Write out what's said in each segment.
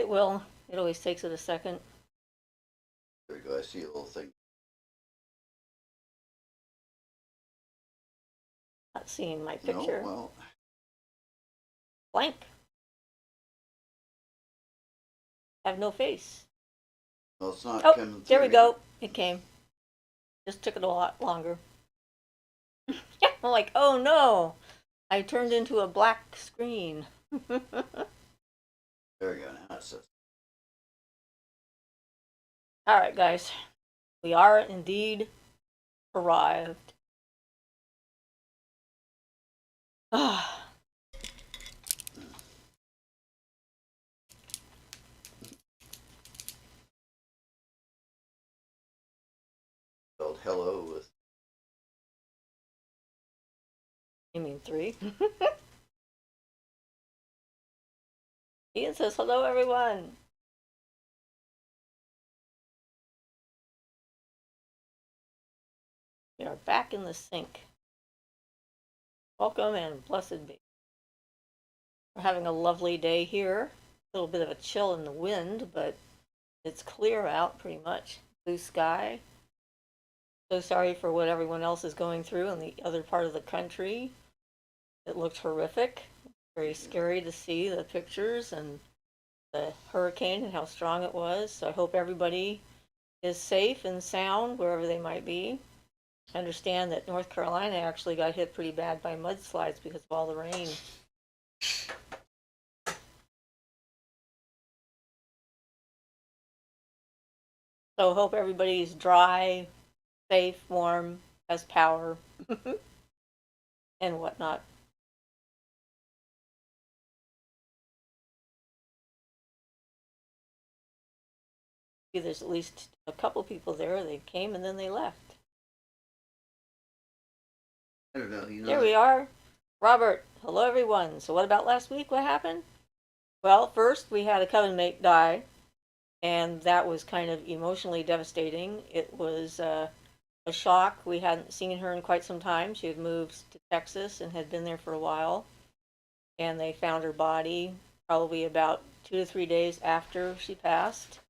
It will. It always takes it a second. There we go. I see a little thing. Not seeing my No, picture. well, Blank. Have no face. well, it's not Oh, coming there through we either. go. It came. Just took it a lot longer. Yeah, I'm like, oh no. I turned into a black screen. There we go. Now it says. All right, guys. We are indeed arrived. Ah, Spelled hello with. you mean 3? Ian says, hello, everyone. We are back in the sink. Welcome and blessed be. We're having a lovely day here. A little bit of a chill in the wind, but it's clear out pretty much. Blue sky. So sorry for what everyone else is going through in the other part of the country. It looked horrific. Very scary to see the pictures and the hurricane and how strong it was. So I hope everybody is safe and sound wherever they might be. I understand that North Carolina actually got hit pretty bad by mudslides because of all the rain. So hope everybody's dry, safe, warm, has power, and whatnot. There's at least a couple people there. They came and then they left. I don't know. You know. There we are. Robert, hello everyone. So what about last week? What happened? Well, first we had a coven mate die, and that was kind of emotionally devastating. It was a shock. We hadn't seen her in quite some time. She had moved to Texas and had been there for a while, and they found her body probably about 2 to 3 days after she passed.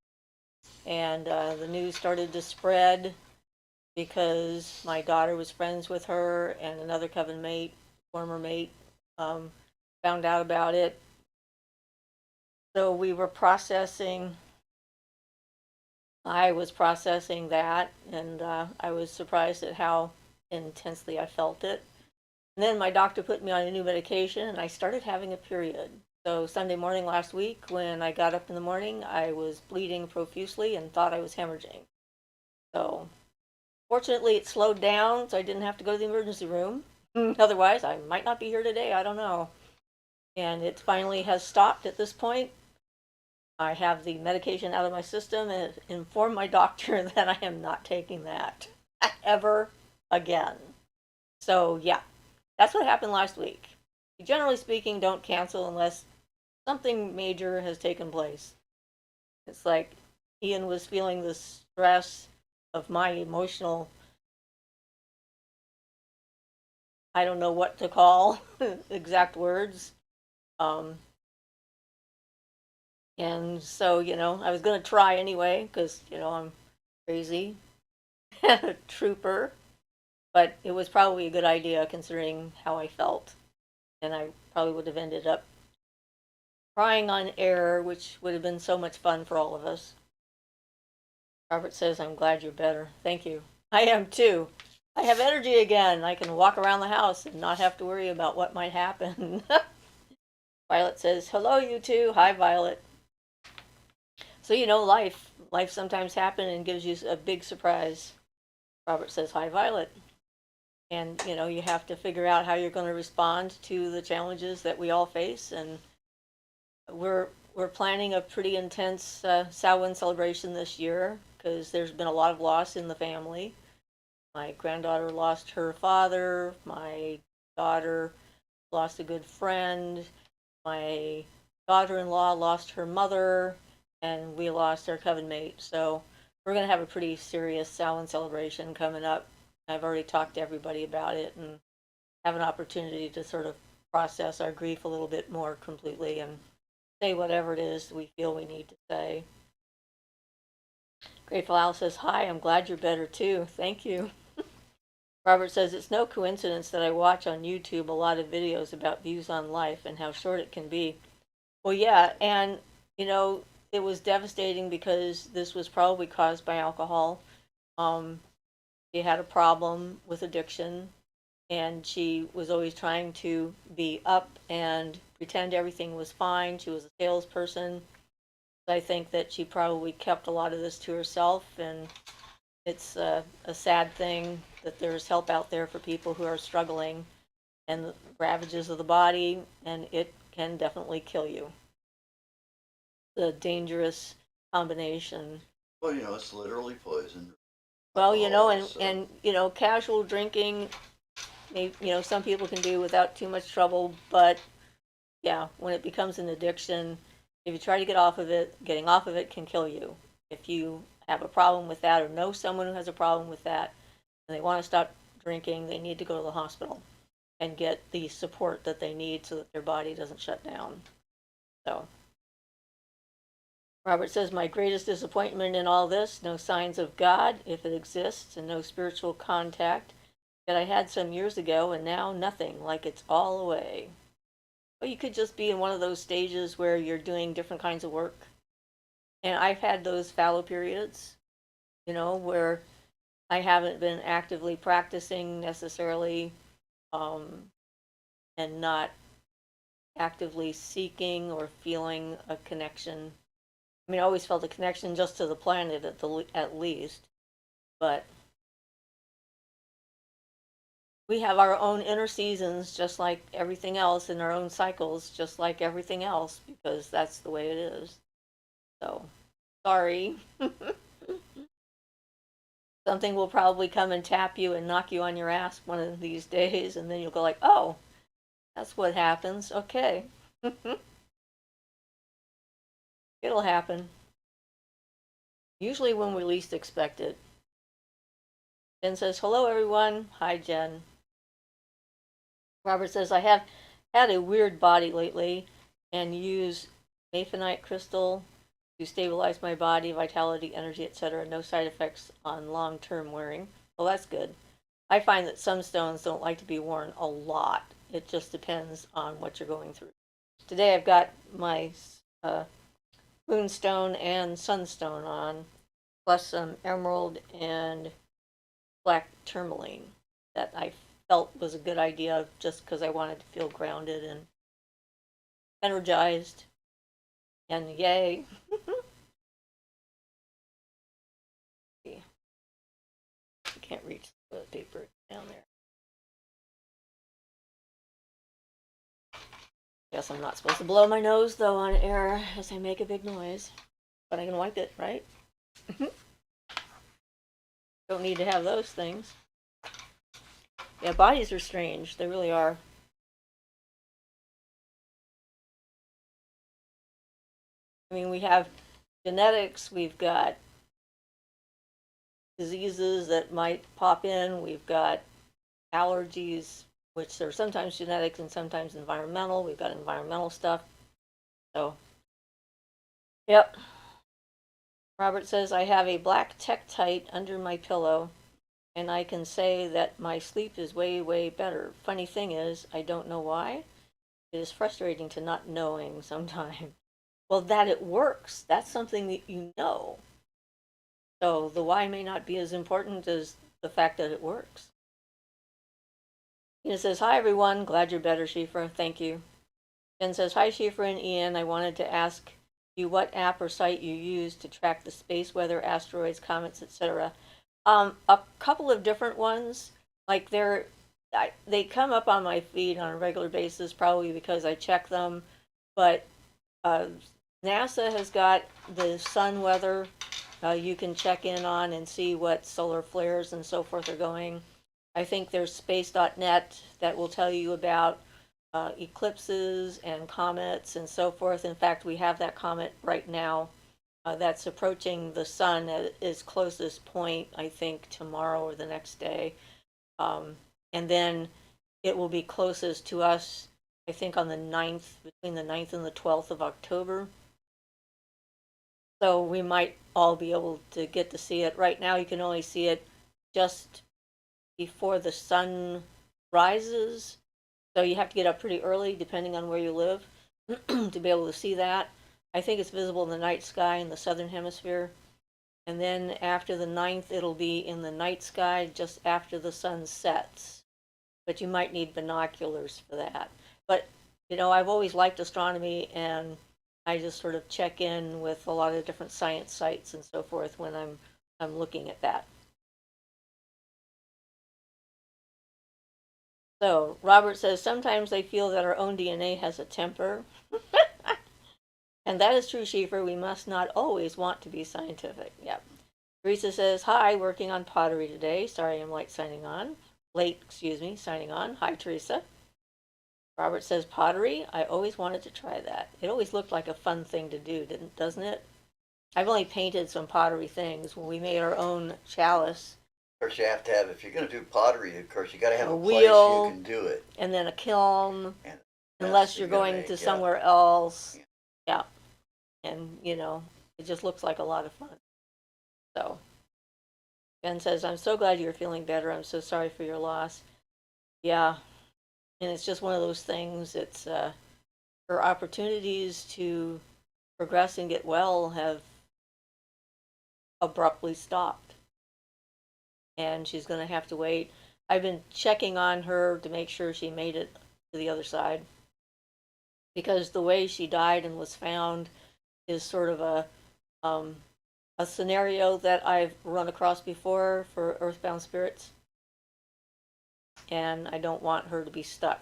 And the news started to spread because my daughter was friends with her, and another coven mate, former mate, found out about it. So we were processing. I was processing that, and I was surprised at how intensely I felt it. And then my doctor put me on a new medication, and I started having a period. So Sunday morning last week, when I got up in the morning, I was bleeding profusely and thought I was hemorrhaging. So fortunately, it slowed down, so I didn't have to go to the emergency room. Otherwise, I might not be here today. I don't know. And it finally has stopped at this point. I have the medication out of my system and informed my doctor that I am not taking that ever again. So, yeah, that's what happened last week. Generally speaking, don't cancel unless something major has taken place. It's like Ian was feeling the stress of my emotional, I don't know what to call exact words. Um, and so, I was going to try anyway because, I'm crazy, trooper, but it was probably a good idea considering how I felt. And I probably would have ended up crying on air, which would have been so much fun for all of us. Robert says, I'm glad you're better. Thank you. I am too. I have energy again. I can walk around the house and not have to worry about what might happen. Violet says, hello, you two. Hi, Violet. So, life sometimes happens and gives you a big surprise. Robert says, hi, Violet. And, you have to figure out how you're going to respond to the challenges that we all face. And we're planning a pretty intense Samhain celebration this year because there's been a lot of loss in the family. My granddaughter lost her father. My daughter lost a good friend. My daughter-in-law lost her mother, and we lost our coven mate. So we're going to have a pretty serious Samhain celebration coming up. I've already talked to everybody about it and have an opportunity to sort of process our grief a little bit more completely and say whatever it is we feel we need to say. Grateful Al says, "Hi, I'm glad you're better too. Thank you." Robert says, "It's no coincidence that I watch on YouTube a lot of videos about views on life and how short it can be." Well, yeah, and you know, it was devastating because this was probably caused by alcohol. Um, she had a problem with addiction, and she was always trying to be up and pretend everything was fine. She was a salesperson. I think that she probably kept a lot of this to herself, and it's a sad thing that there's help out there for people who are struggling and the ravages of the body, and it can definitely kill you. The dangerous combination. Well, it's literally poison. Well, Alcohol is, and casual drinking, some people can do without too much trouble, but yeah, when it becomes an addiction, if you try to get off of it, getting off of it can kill you. If you have a problem with that or know someone who has a problem with that and they want to stop drinking, they need to go to the hospital and get the support that they need so that their body doesn't shut down. So, Robert says, "My greatest disappointment in all this, no signs of God, if it exists, and no spiritual contact that I had some years ago, and now nothing, like it's all away." Well, you could just be in one of those stages where you're doing different kinds of work. And I've had those fallow periods, where I haven't been actively practicing necessarily, um, and not actively seeking or feeling a connection. I mean, I always felt a connection just to the planet at least, but we have our own inner seasons just like everything else, and our own cycles just like everything else, because that's the way it is. So, sorry. Something will probably come and tap you and knock you on your ass one of these days, and then you'll go like, "Oh, that's what happens. Okay." It'll happen. Usually when we least expect it. Jen says, "Hello, everyone." Hi, Jen. Robert says, "I have had a weird body lately and use Maphanite crystal to stabilize my body, vitality, energy, etc. No side effects on long-term wearing." Well, that's good. I find that some stones don't like to be worn a lot. It just depends on what you're going through. Today I've got my moonstone and sunstone on, plus some emerald and black tourmaline that I felt was a good idea just because I wanted to feel grounded and energized. And yay. I can't reach the paper down there. Guess I'm not supposed to blow my nose though on air as I make a big noise. But I can wipe it, right? Don't need to have those things. Yeah, bodies are strange. They really are. I mean, we have genetics, we've got diseases that might pop in, we've got allergies, which are sometimes genetics and sometimes environmental. We've got environmental stuff. So, yep. Robert says, "I have a black Tektite under my pillow, and I can say that my sleep is way, way better. Funny thing is, I don't know why. It is frustrating to not knowing sometimes." Well, that it works, that's something that you know. So the why may not be as important as the fact that it works. Tina says, "Hi, everyone. Glad you're better, Siofra. Thank you." Jen says, "Hi, Siofra and Ian. I wanted to ask you what app or site you use to track the space weather, asteroids, comets, etc." A couple of different ones. Like they come up on my feed on a regular basis, probably because I check them. But uh, NASA has got the sun weather. You can check in on and see what solar flares and so forth are going. I think there's space.net that will tell you about eclipses and comets and so forth. In fact, we have that comet right now that's approaching the sun at its closest point, I think, tomorrow or the next day. And then it will be closest to us, I think on the 9th, between the 9th and the 12th of October. So we might all be able to get to see it. Right now, you can only see it just before the sun rises. So you have to get up pretty early, depending on where you live, to be able to see that. I think it's visible in the night sky in the southern hemisphere. And then after the 9th, it'll be in the night sky just after the sun sets. But you might need binoculars for that. But, I've always liked astronomy, and I just sort of check in with a lot of different science sites and so forth when I'm looking at that. So Robert says sometimes they feel that our own DNA has a temper. And that is true, Schieffer. We must not always want to be scientific. Yep. Teresa says, hi, working on pottery today. Sorry I'm signing on. Late, excuse me, signing on. Hi, Teresa. Robert says, pottery? I always wanted to try that. It always looked like a fun thing to do, doesn't it? I've only painted some pottery things when we made our own chalice. Of course, you have to have, if you're going to do pottery, of course, you got to have A a place wheel, you can do it. And then a kiln, And unless you're going to somewhere else. Yeah. And, it just looks like a lot of fun. So, Ben says, I'm so glad you're feeling better. I'm so sorry for your loss. Yeah. And it's just one of those things. It's her opportunities to progress and get well have abruptly stopped. And she's going to have to wait. I've been checking on her to make sure she made it to the other side. Because the way she died and was found is sort of a scenario that I've run across before for earthbound spirits. And I don't want her to be stuck.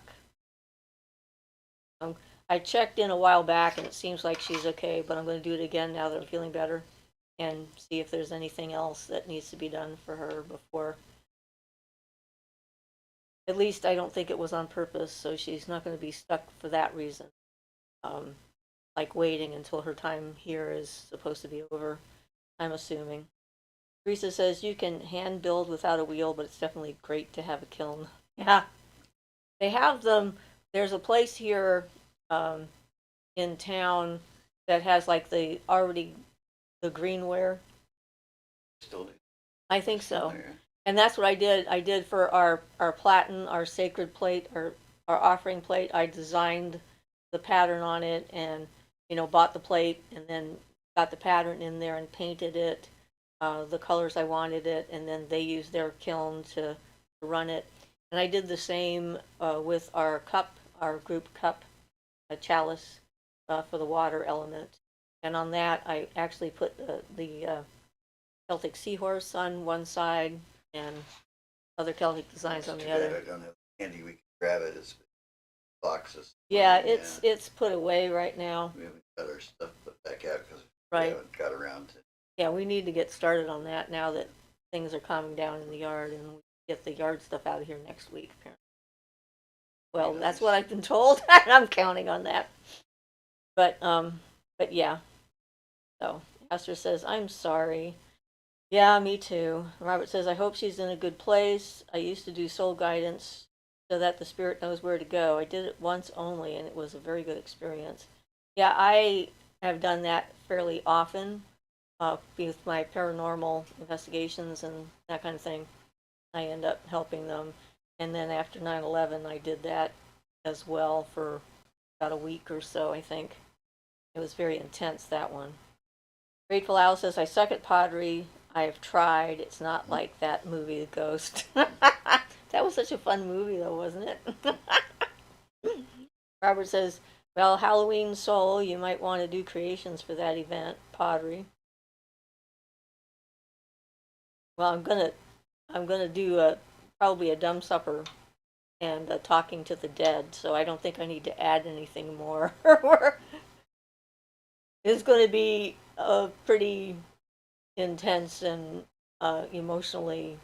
I checked in a while back and it seems like she's okay, but I'm going to do it again now that I'm feeling better and see if there's anything else that needs to be done for her before. At least I don't think it was on purpose, so she's not going to be stuck for that reason. Like waiting until her time here is supposed to be over, I'm assuming. Teresa says you can hand build without a wheel, but it's definitely great to have a kiln. Yeah. They have them. There's a place here in town that has like the greenware. Still do. I think so. And that's what I did. I did for our platen, our sacred plate, our offering plate. I designed the pattern on it and, bought the plate and then got the pattern in there and painted it the colors I wanted it, and then they used their kiln to run it. And I did the same with our cup, our group cup, a chalice for the water element. And on that, I actually put the Celtic seahorse on one side and other Celtic designs on the other. I don't have handy. We can grab it as boxes. Yeah, it's put away right now. We haven't got our stuff put back out because we haven't got around to. Yeah, we need to get started on that now that things are calming down in the yard, and we get the yard stuff out of here next week. Apparently. Well, nice. That's what I've been told, and I'm counting on that. But yeah. So Esther says, "I'm sorry." Yeah, me too. Robert says, "I hope she's in a good place. I used to do soul guidance so that the spirit knows where to go. I did it once only, and it was a very good experience." Yeah, I have done that fairly often with my paranormal investigations and that kind of thing. I end up helping them. And then after 9/11, I did that as well for about a week or so, I think. It was very intense, that one. Grateful Owl says, I suck at pottery. I have tried. It's not like that movie, The Ghost. That was such a fun movie, though, wasn't it? Robert says, well, Halloween Soul, you might want to do creations for that event, pottery. Well, I'm gonna do probably a dumb supper and talking to the dead. So I don't think I need to add anything more. It's going to be a pretty intense and emotionally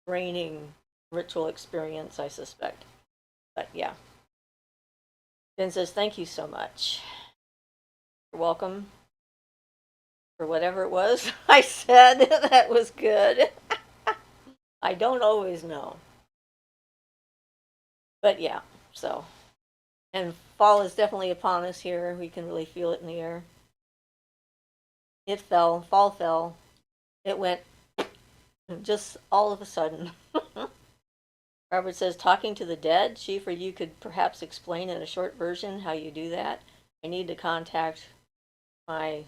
draining ritual experience, I suspect. But yeah. Ben says, thank you so much. You're welcome. For whatever it was I said, that was good. I don't always know. But yeah, so And fall is definitely upon us here. We can really feel it in the air. It fell. Fall fell. It went just all of a sudden. Robert says, talking to the dead. Schieffer, you could perhaps explain in a short version how you do that. I need to contact my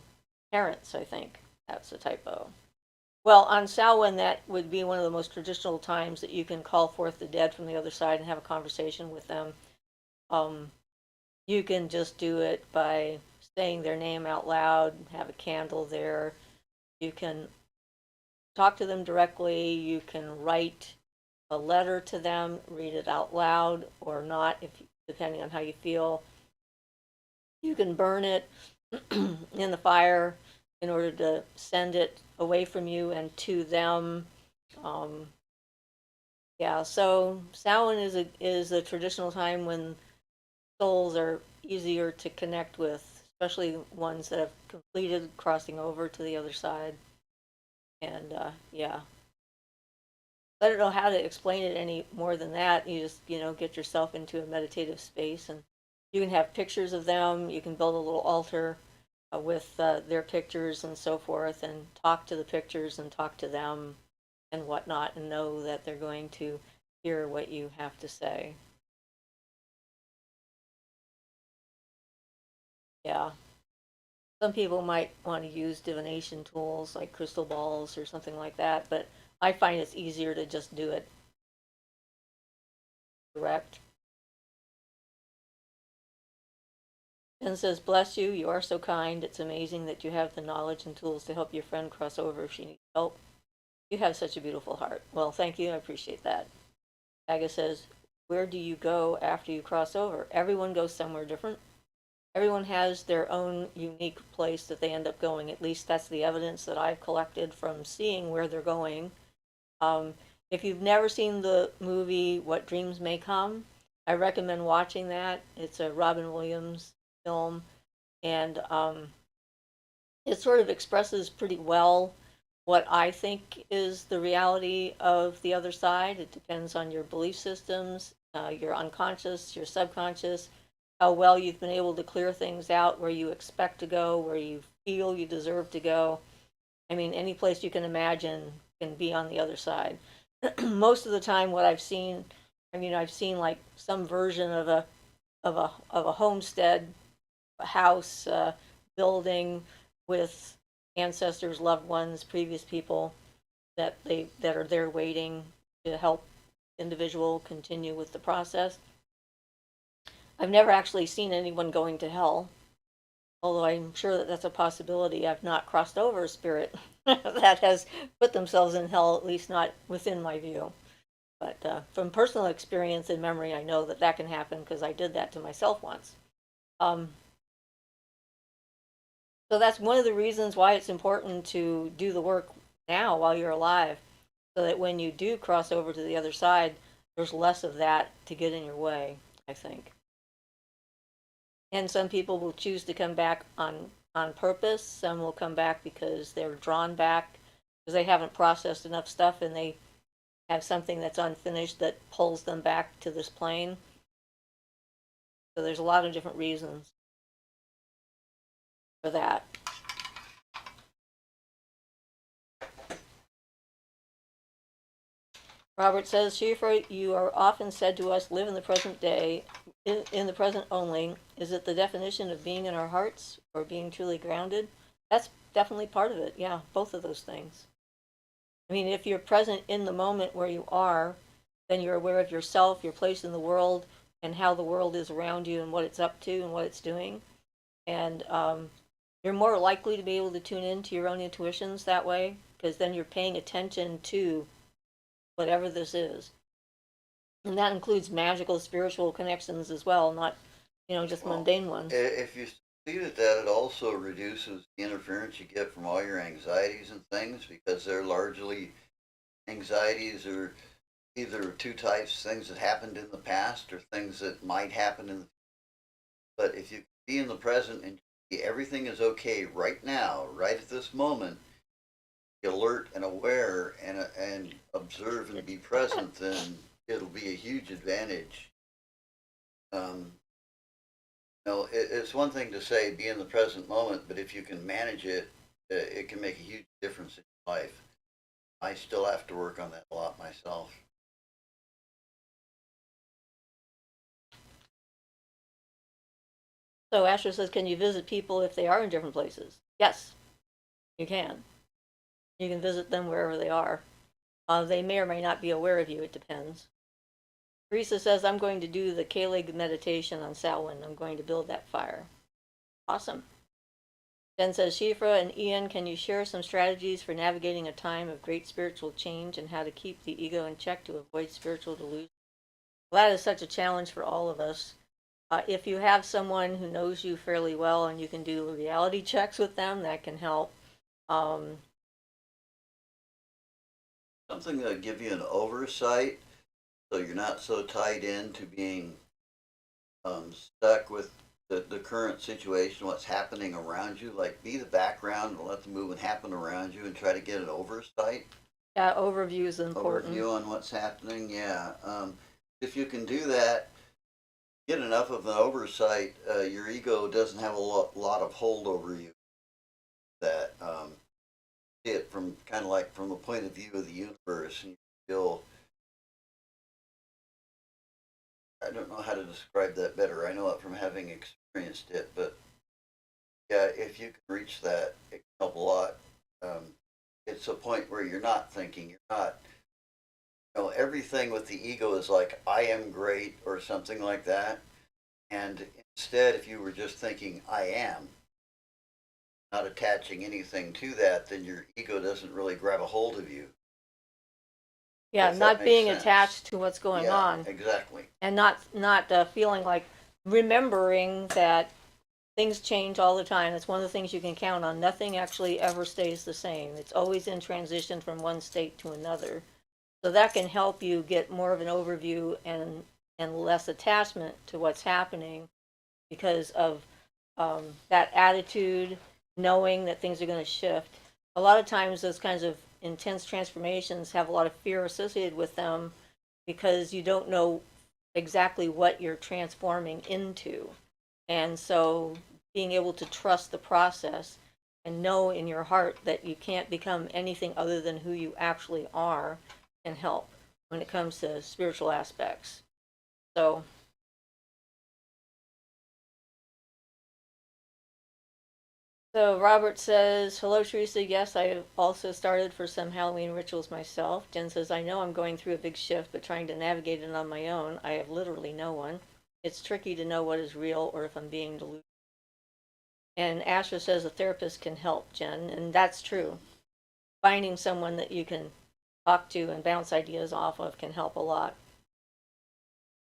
parents, I think. That's a typo. Well, on Samhain, that would be one of the most traditional times that you can call forth the dead from the other side and have a conversation with them. Um, you can just do it by saying their name out loud, have a candle there. You can talk to them directly. You can write a letter to them, read it out loud or not, if depending on how you feel. You can burn it in the fire in order to send it away from you and to them. Um, yeah, so Samhain is a traditional time when souls are easier to connect with, especially ones that have completed crossing over to the other side. And yeah, I don't know how to explain it any more than that. You just, get yourself into a meditative space, and you can have pictures of them. You can build a little altar with their pictures and so forth, and talk to the pictures and talk to them and whatnot, and know that they're going to hear what you have to say. Yeah. Some people might want to use divination tools like crystal balls or something like that, but I find it's easier to just do it direct. Ben says, bless you, you are so kind. It's amazing that you have the knowledge and tools to help your friend cross over if she needs help. You have such a beautiful heart. Well, thank you, I appreciate that. Aga says, where do you go after you cross over? Everyone goes somewhere different. Everyone has their own unique place that they end up going. At least that's the evidence that I've collected from seeing where they're going. Um, if you've never seen the movie What Dreams May Come, I recommend watching that. It's a Robin Williams film, and it sort of expresses pretty well what I think is the reality of the other side. It depends on your belief systems, your unconscious, your subconscious, how well you've been able to clear things out, where you expect to go, where you feel you deserve to go. I mean, any place you can imagine can be on the other side. Most of the time, what I've seen, I've seen like some version of a homestead, a house, building with ancestors, loved ones, previous people that are there waiting to help individual continue with the process. I've never actually seen anyone going to hell, although I'm sure that that's a possibility. I've not crossed over a spirit that has put themselves in hell, at least not within my view. But from personal experience and memory, I know that that can happen because I did that to myself once. Um, so that's one of the reasons why it's important to do the work now while you're alive, so that when you do cross over to the other side, there's less of that to get in your way, I think. And some people will choose to come back on purpose. Some will come back because they're drawn back because they haven't processed enough stuff and they have something that's unfinished that pulls them back to this plane. So there's a lot of different reasons for that. Robert says, Schieffer, you are often said to us, live in the present day, in the present only. Is it the definition of being in our hearts or being truly grounded? That's definitely part of it. Yeah, both of those things. I mean, if you're present in the moment where you are, then you're aware of yourself, your place in the world, and how the world is around you and what it's up to and what it's doing. And you're more likely to be able to tune into your own intuitions that way because then you're paying attention to whatever this is. And that includes magical, spiritual connections as well, not, just Well, mundane ones. if you see that, it also reduces the interference you get from all your anxieties and things because they're largely anxieties are either two types: things that happened in the past or things that might happen in the. But if you be in the present and everything is okay right now, right at this moment, be alert and aware and observe and be present, then it'll be a huge advantage. Um, It's one thing to say be in the present moment, but if you can manage it, it can make a huge difference in your life. I still have to work on that a lot myself. So Asher says, can you visit people if they are in different places? Yes, you can. You can visit them wherever they are. They may or may not be aware of you. It depends. Teresa says, I'm going to do the Kalig meditation on Samhain. I'm going to build that fire. Awesome. Jen says, Siofra and Ian, can you share some strategies for navigating a time of great spiritual change and how to keep the ego in check to avoid spiritual delusion? Well, that is such a challenge for all of us. If you have someone who knows you fairly well and you can do reality checks with them, that can help. Um, Something that'll give you an oversight so you're not so tied into being stuck with the current situation, what's happening around you. Like, be the background and let the movement happen around you and try to get an oversight, yeah, overview is important. overview on what's happening. Yeah. If you can do that, get enough of an oversight, your ego doesn't have a lot of hold over you. That it from kind of like from the point of view of the universe, and you feel. I don't know how to describe that better. I know it from having experienced it, but yeah, if you can reach that, it can help a lot. It's a point where you're not thinking, you're not, everything with the ego is like, I am great or something like that. And instead, if you were just thinking, I am, not attaching anything to that, then your ego doesn't really grab a hold of you, Yeah, if that not makes being sense. attached to what's going Yeah, on, exactly. and not feeling like remembering that things change all the time. That's one of the things you can count on. Nothing actually ever stays the same. It's always in transition from one state to another. So that can help you get more of an overview and less attachment to what's happening because of that attitude, knowing that things are going to shift. A lot of times, those kinds of intense transformations have a lot of fear associated with them because you don't know exactly what you're transforming into. And so, being able to trust the process and know in your heart that you can't become anything other than who you actually are can help when it comes to spiritual aspects. So, So Robert says, hello, Teresa. Yes, I have also started for some Halloween rituals myself. Jen says, I know I'm going through a big shift, but trying to navigate it on my own. I have literally no one. It's tricky to know what is real or if I'm being deluded. And Asher says a therapist can help, Jen, and that's true. Finding someone that you can talk to and bounce ideas off of can help a lot.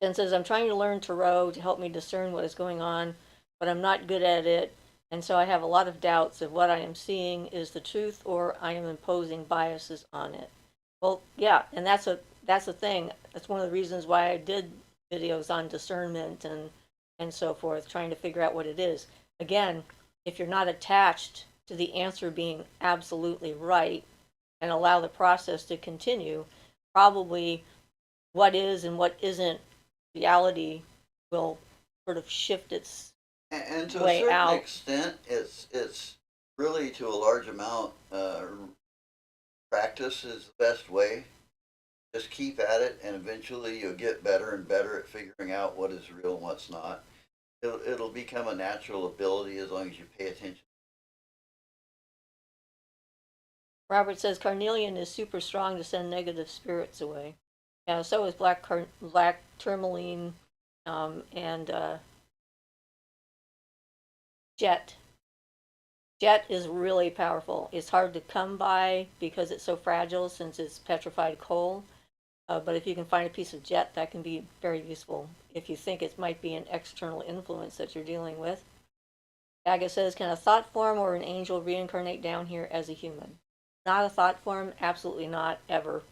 Jen says, I'm trying to learn tarot to help me discern what is going on, but I'm not good at it. And so I have a lot of doubts of what I am seeing is the truth or I am imposing biases on it. Well, yeah, and that's a thing. That's one of the reasons why I did videos on discernment and so forth, trying to figure out what it is. Again, if you're not attached to the answer being absolutely right and allow the process to continue, probably what is and what isn't reality will sort of shift its And to a way certain out. extent, it's really to a large amount practice is the best way. Just keep at it, and eventually you'll get better and better at figuring out what is real and what's not. It'll become a natural ability as long as you pay attention. Robert says carnelian is super strong to send negative spirits away. Yeah, so is black tourmaline and jet. Jet is really powerful. It's hard to come by because it's so fragile since it's petrified coal. But if you can find a piece of jet, that can be very useful if you think it might be an external influence that you're dealing with. Aga says, can a thought form or an angel reincarnate down here as a human? Not a thought form, absolutely not, ever.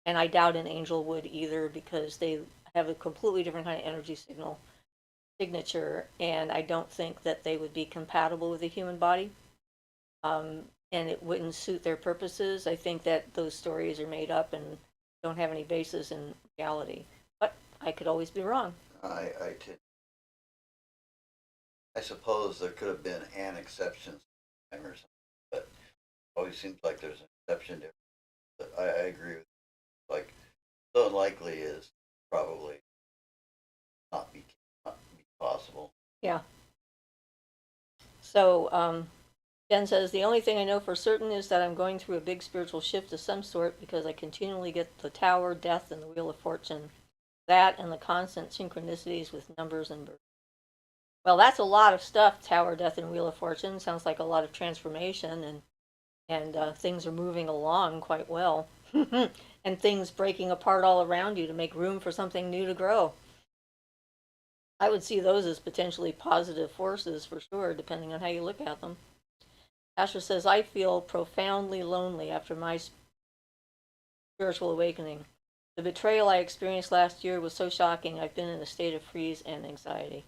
And I doubt an angel would either because they have a completely different kind of energy signature, and I don't think that they would be compatible with a human body. And it wouldn't suit their purposes. I think that those stories are made up and don't have any basis in reality. But I could always be wrong. I tend I suppose there could have been an exception sometime or something, but it always seems like there's an exception there. But I agree with you. Like, so unlikely is probably not be not be possible. Yeah. So, Jen says, the only thing I know for certain is that I'm going through a big spiritual shift of some sort because I continually get the Tower, Death, and the Wheel of Fortune. That and the constant synchronicities with numbers and birds. Well, that's a lot of stuff, Tower, Death, and Wheel of Fortune. Sounds like a lot of transformation, and things are moving along quite well. And things breaking apart all around you to make room for something new to grow. I would see those as potentially positive forces for sure, depending on how you look at them. Asher says, I feel profoundly lonely after my spiritual awakening. The betrayal I experienced last year was so shocking, I've been in a state of freeze and anxiety.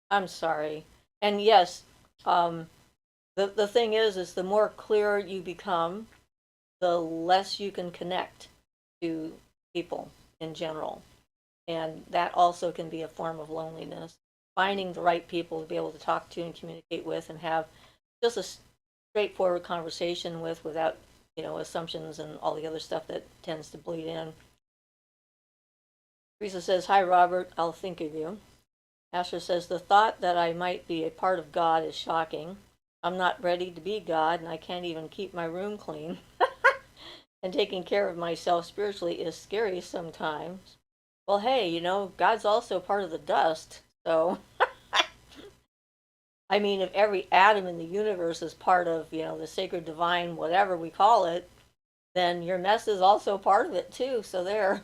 I'm sorry. And yes, the thing is the more clear you become, the less you can connect to people in general. And that also can be a form of loneliness. Finding the right people to be able to talk to and communicate with and have just a straightforward conversation with without, assumptions and all the other stuff that tends to bleed in. Teresa says, hi, Robert, I'll think of you. Asher says, the thought that I might be a part of God is shocking. I'm not ready to be God, and I can't even keep my room clean. And taking care of myself spiritually is scary sometimes. Well, hey, God's also part of the dust. So, I mean, if every atom in the universe is part of, the sacred divine, whatever we call it, then your mess is also part of it too. So there.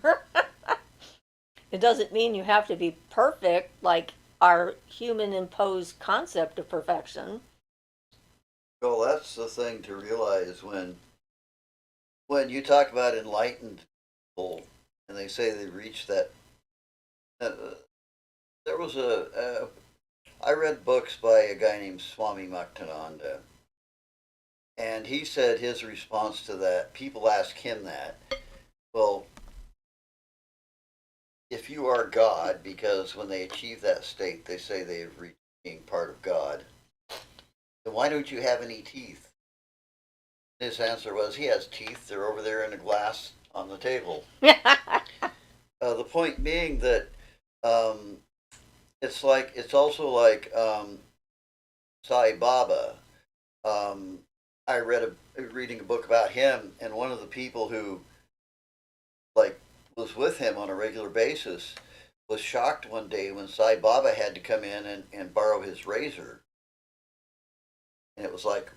It doesn't mean you have to be perfect like our human imposed concept of perfection. Well, that's the thing to realize when you talk about enlightened people and they say they reach that. Uh, there was I read books by a guy named Swami Muktananda, and he said his response to that. People ask him that. Well, if you are God, because when they achieve that state, they say they have reached being part of God, then why don't you have any teeth? His answer was, he has teeth. They're over there in a glass on the table. The point being that um, it's also like Sai Baba. I reading a book about him, and one of the people who like was with him on a regular basis was shocked one day when Sai Baba had to come in and borrow his razor, and it was like,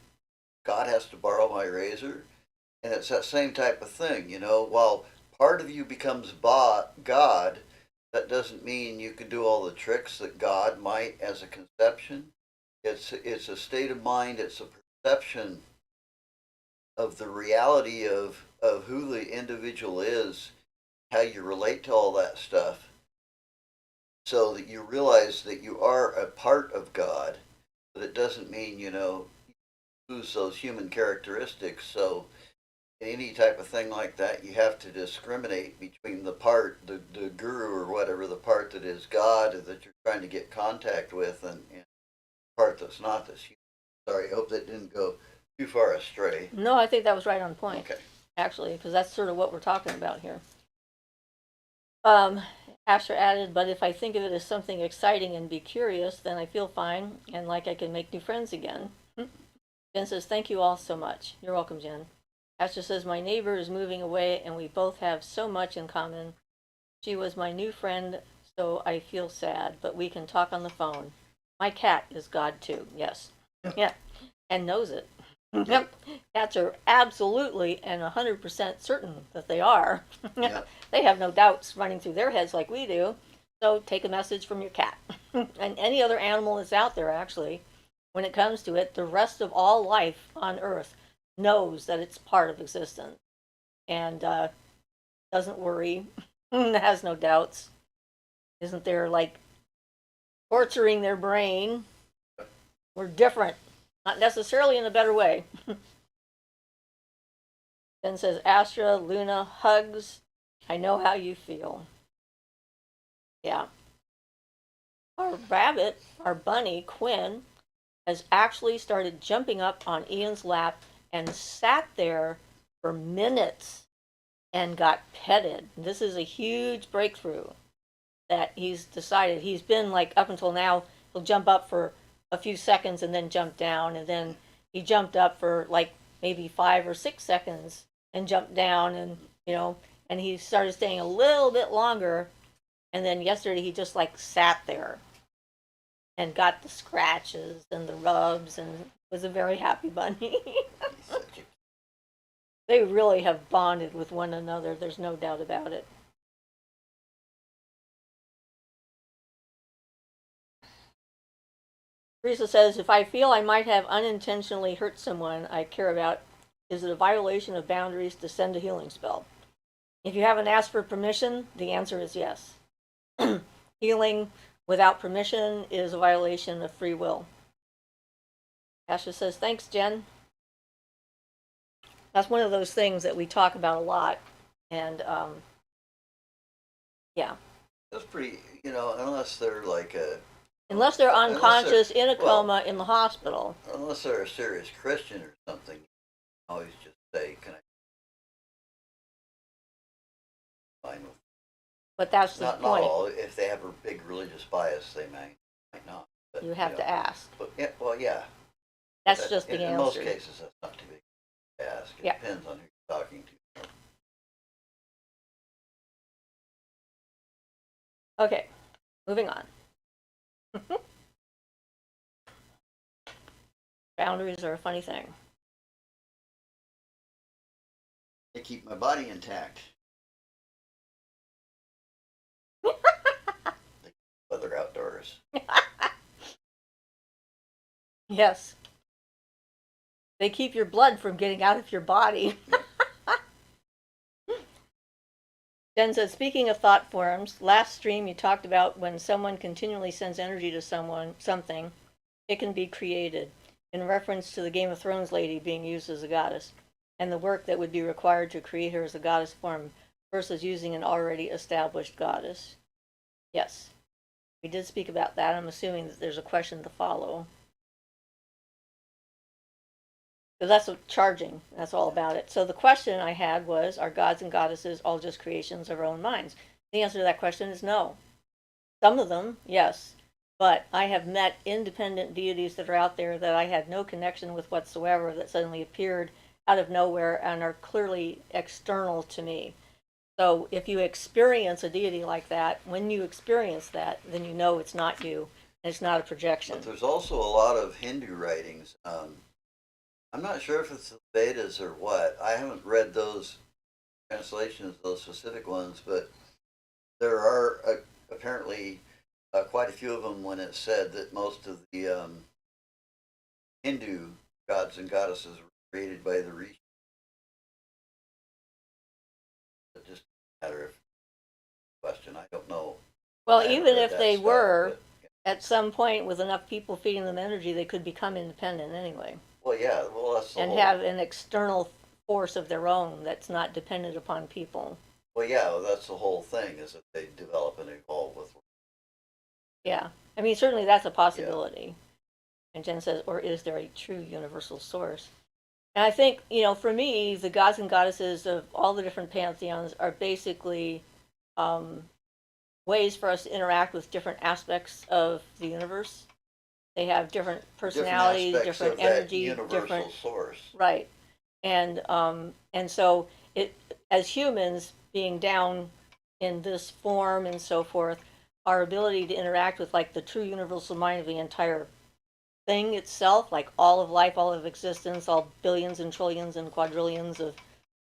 God has to borrow my razor, and it's that same type of thing, While part of you becomes God, that doesn't mean you can do all the tricks that God might as a conception. It's a state of mind. It's a perception of the reality of who the individual is, how you relate to all that stuff, so that you realize that you are a part of God, but it doesn't mean, lose those human characteristics. So in any type of thing like that, you have to discriminate between the guru or whatever, the part that is God that you're trying to get contact with, and the part that's not this human. Sorry, I hope that didn't go too far astray. No, I think that was right on point, Okay. actually, because that's sort of what we're talking about here. Um, Asher added, but if I think of it as something exciting and be curious, then I feel fine and like I can make new friends again. Jen says, thank you all so much. You're welcome, Jen. Asher says, my neighbor is moving away and we both have so much in common. She was my new friend, so I feel sad, but we can talk on the phone. My cat is God too, yes. Yeah, and knows it. Yep. Cats are absolutely and 100% certain that they are. Yeah. They have no doubts running through their heads like we do. So take a message from your cat and any other animal that's out there, actually. When it comes to it, the rest of all life on Earth knows that it's part of existence and doesn't worry, has no doubts, isn't there like torturing their brain. We're different, not necessarily in a better way. Then says Astra, Luna, hugs. I know how you feel. Yeah. Our rabbit, our bunny, Quinn, has actually started jumping up on Ian's lap and sat there for minutes and got petted. This is a huge breakthrough that he's decided. He's been like, up until now, he'll jump up for a few seconds and then jump down, and then he jumped up for like maybe 5 or 6 seconds and jumped down, and and he started staying a little bit longer, and then yesterday he just like sat there and got the scratches and the rubs and was a very happy bunny. They really have bonded with one another, there's no doubt about it. Teresa says, if I feel I might have unintentionally hurt someone I care about, is it a violation of boundaries to send a healing spell? If you haven't asked for permission, the answer is yes. Healing without permission is a violation of free will. Asha says, thanks, Jen. That's one of those things that we talk about a lot. And yeah. That's pretty, unless they're like a, Unless they're unconscious in a well, coma in the hospital. unless they're a serious Christian or something, you can always just say, can I find with But that's the not point. all. If they have a big religious bias, they might not. But, You have to ask. But yeah, well, yeah. That's just the in answer. most cases, that's not too big to ask. It Yeah. depends on who you're talking to. Okay, moving on. Boundaries are a funny thing. They keep my body intact. Weather outdoors. Yes. They keep your blood from getting out of your body. Jen says, speaking of thought forms, last stream you talked about when someone continually sends energy to something, it can be created, in reference to the Game of Thrones lady being used as a goddess, and the work that would be required to create her as a goddess form versus using an already established goddess. Yes, we did speak about that. I'm assuming that there's a question to follow. So that's what charging, that's all about it. So the question I had was, are gods and goddesses all just creations of our own minds? The answer to that question is no. Some of them, yes. But I have met independent deities that are out there that I had no connection with whatsoever, that suddenly appeared out of nowhere and are clearly external to me. So if you experience a deity like that, when you experience that, then you know it's not you, and it's not a projection. But there's also a lot of Hindu writings. I'm not sure if it's the Vedas or what. I haven't read those translations, those specific ones, but there are apparently quite a few of them when it's said that most of the Hindu gods and goddesses were created by the Rishi. It just a matter of question. I don't know. Well, I even read if that they stuff, were, but, at some point with enough people feeding them energy, they could become independent anyway. well, yeah, well, that's the And whole. have an external force of their own that's not dependent upon people. Well, yeah, well, that's the whole thing is that they develop and evolve with. Yeah. I mean, certainly that's a possibility. Yeah. And Jen says, or is there a true universal source? And I think, for me, the gods and goddesses of all the different pantheons are basically ways for us to interact with different aspects of the universe. They have different personalities, different energy, different source. Right, and so it, as humans being down in this form and so forth, our ability to interact with like the true universal mind of the entire thing itself, like all of life, all of existence, all billions and trillions and quadrillions of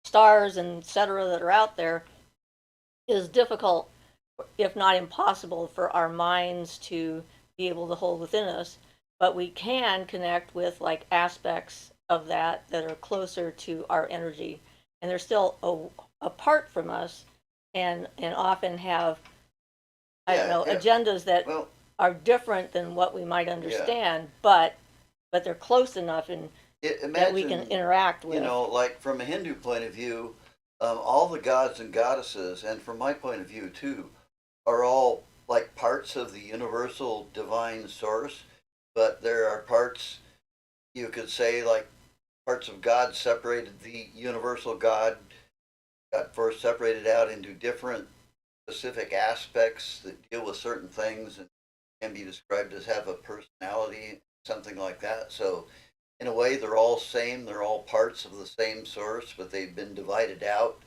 stars and etc. that are out there, is difficult, if not impossible, for our minds to be able to hold within us. But we can connect with like aspects of that that are closer to our energy, and they're still apart from us, and often have, I don't know, agendas that are different than what we might understand, but they're close enough and that we can interact with. Like from a Hindu point of view, all the gods and goddesses, and from my point of view too, are all like parts of the universal divine source. but there are parts, you could say, like parts of God separated, the universal God got first separated out into different specific aspects that deal with certain things and can be described as have a personality, something like that. So in a way, they're all same. They're all parts of the same source, but they've been divided out.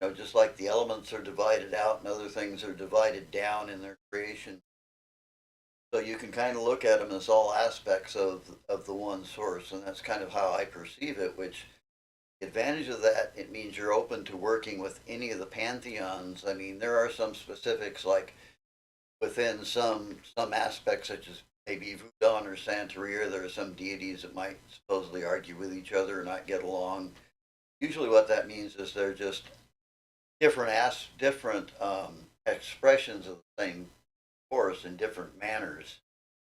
You know, just like the elements are divided out and other things are divided down in their creation. So you can kind of look at them as all aspects of the one source, and that's kind of how I perceive it. Which the advantage of that, it means you're open to working with any of the pantheons. I mean, there are some specifics like within some aspects, such as maybe Voodoo or Santeria, there are some deities that might supposedly argue with each other or not get along. Usually, what that means is they're just different expressions of the same force in different manners.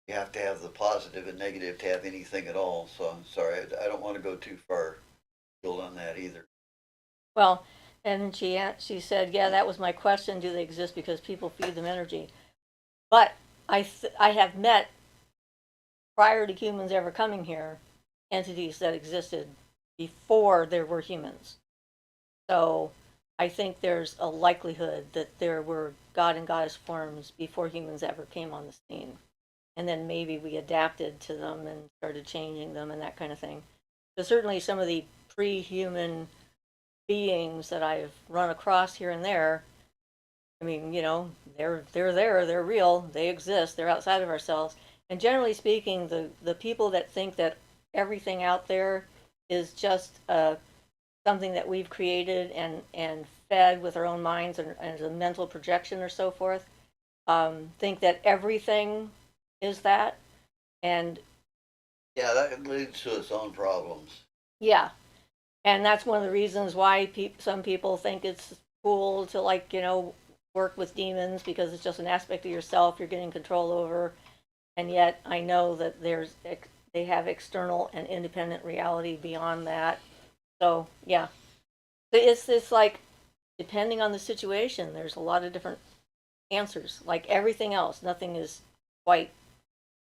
You have to have the positive and negative to have anything at all. So I'm sorry, I don't want to go too far field on that either. Well, and she said, yeah, that was my question. Do they exist because people feed them energy? But I have met, prior to humans ever coming here, entities that existed before there were humans. So I think there's a likelihood that there were god and goddess forms before humans ever came on the scene. And then maybe we adapted to them and started changing them and that kind of thing. So certainly some of the pre-human beings that I've run across here and there, I mean, they're there, they're real, they exist, they're outside of ourselves. And generally speaking, the people that think that everything out there is just something that we've created and fed with our own minds and as a mental projection or so forth, think that everything is that. And Yeah, that leads to its own problems. yeah, and that's one of the reasons why some people think it's cool to, like, work with demons, because it's just an aspect of yourself you're getting control over. And yet I know that they have external and independent reality beyond that. So yeah, it's like, depending on the situation, there's a lot of different answers. Like everything else, nothing is quite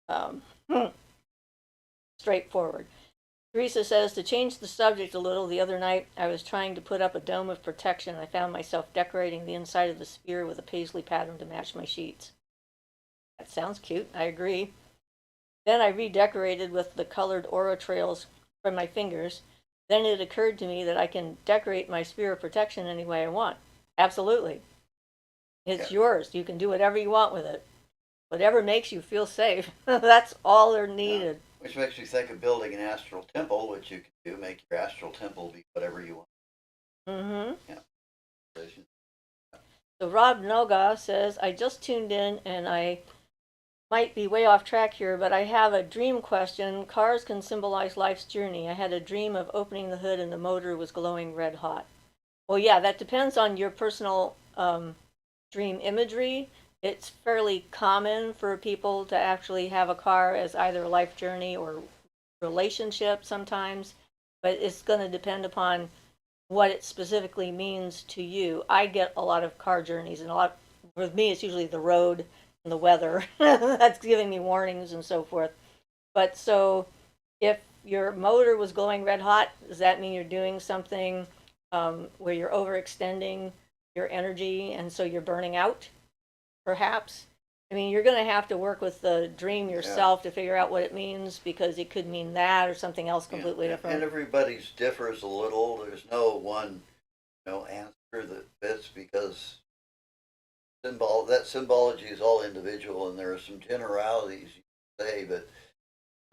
um, straightforward. Teresa says, to change the subject a little, the other night I was trying to put up a dome of protection. I found myself decorating the inside of the sphere with a paisley pattern to match my sheets. That sounds cute, I agree. Then I redecorated with the colored aura trails from my fingers. Then it occurred to me that I can decorate my sphere of protection any way I want. Absolutely. Yeah. It's yours. You can do whatever you want with it. Whatever makes you feel safe. That's all they're Yeah. needed. Which makes me think of building an astral temple, which you can do, make your astral temple be whatever you want. Mm-hmm. Yeah. So Rob Noga says, I just tuned in and I might be way off track here, but I have a dream question. Cars can symbolize life's journey. I had a dream of opening the hood and the motor was glowing red hot. Well, yeah, that depends on your personal dream imagery. It's fairly common for people to actually have a car as either a life journey or relationship sometimes, but it's going to depend upon what it specifically means to you. I get a lot of car journeys, and a lot, with me, it's usually the road and the weather that's giving me warnings and so forth. But so if your motor was going red hot, does that mean you're doing something where you're overextending your energy and so you're burning out, perhaps? I mean, you're going to have to work with the dream Yeah. yourself to figure out what it means, because it could mean that or something else Yeah. completely different. And everybody's differs a little. There's no one, answer that fits because that symbology is all individual, and there are some generalities you can say, but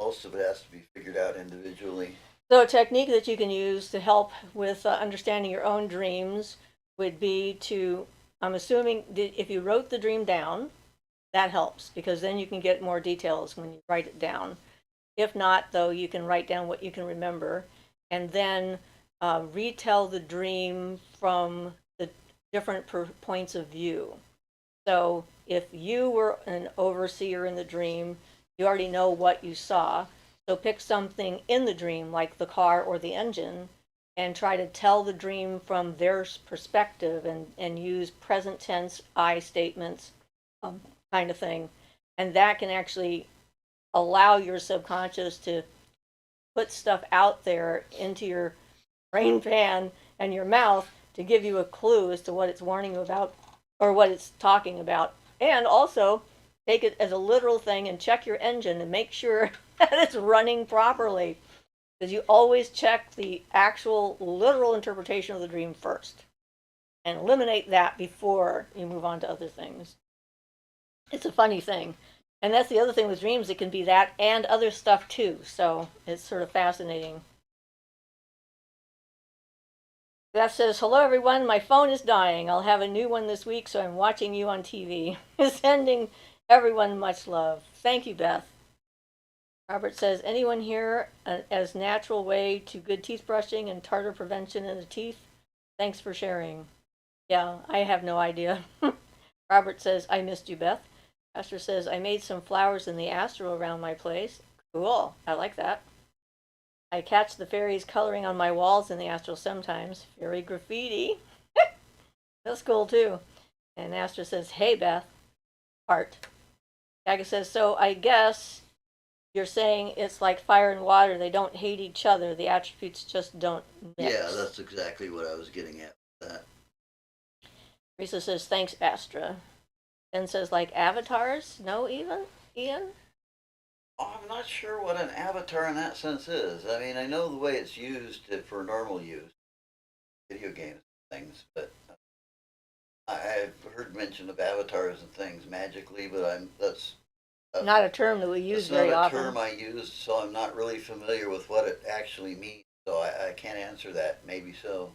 most of it has to be figured out individually. So, a technique that you can use to help with understanding your own dreams would be to, I'm assuming, if you wrote the dream down, that helps, because then you can get more details when you write it down. If not, though, you can write down what you can remember and then retell the dream from the different points of view. So if you were an overseer in the dream, you already know what you saw. So pick something in the dream, like the car or the engine, and try to tell the dream from their perspective, and use present tense I statements, kind of thing. And that can actually allow your subconscious to put stuff out there into your brain pan and your mouth to give you a clue as to what it's warning you about or what it's talking about. And also take it as a literal thing and check your engine and make sure that it's running properly. Because you always check the actual literal interpretation of the dream first and eliminate that before you move on to other things. It's a funny thing. And that's the other thing with dreams, it can be that and other stuff too. So it's sort of fascinating. Beth says, hello everyone, my phone is dying. I'll have a new one this week, so I'm watching you on TV. Sending everyone much love. Thank you, Beth. Robert says, anyone here as natural way to good teeth brushing and tartar prevention in the teeth? Thanks for sharing. Yeah, I have no idea. Robert says, I missed you, Beth. Esther says, I made some flowers in the astral around my place. Cool, I like that. I catch the fairies coloring on my walls in the astral sometimes. Fairy graffiti. That's cool too. And Astra says, hey Beth. Heart. Gaga says, so I guess you're saying it's like fire and water. They don't hate each other. The attributes just don't mix. Yeah, that's exactly what I was getting at with that. Risa says, thanks, Astra. Ben says, like avatars? No, even? Ian? Oh, I'm not sure what an avatar in that sense is. I mean, I know the way it's used for normal use, video games and things, but I've heard mention of avatars and things magically, but that's not a term that we use very often. It's not a term I used, so I'm not really familiar with what it actually means. So I can't answer that. Maybe so.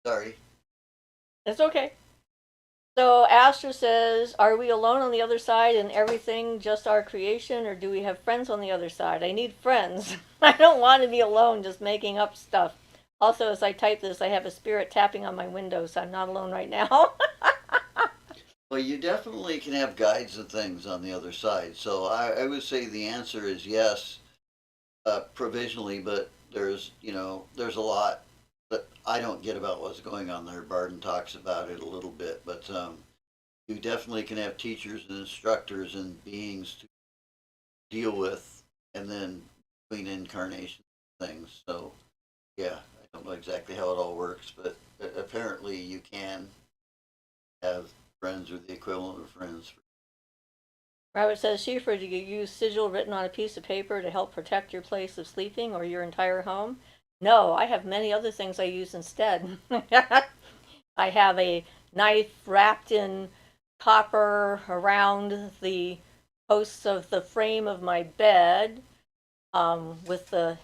Sorry. It's okay. So Astra says, are we alone on the other side and everything just our creation, or do we have friends on the other side? I need friends. I don't want to be alone just making up stuff. Also, as I type this, I have a spirit tapping on my window, so I'm not alone right now. Well, you definitely can have guides and things on the other side. So I would say the answer is yes, provisionally, but there's a lot that I don't get about what's going on there. Barden talks about it a little bit, but you definitely can have teachers and instructors and beings to deal with, and then between incarnation things. So yeah, I don't know exactly how it all works, but apparently you can have friends or the equivalent of friends. Robert says, Siofra, do you use sigil written on a piece of paper to help protect your place of sleeping or your entire home? No, I have many other things I use instead. I have a knife wrapped in copper around the posts of the frame of my bed, with the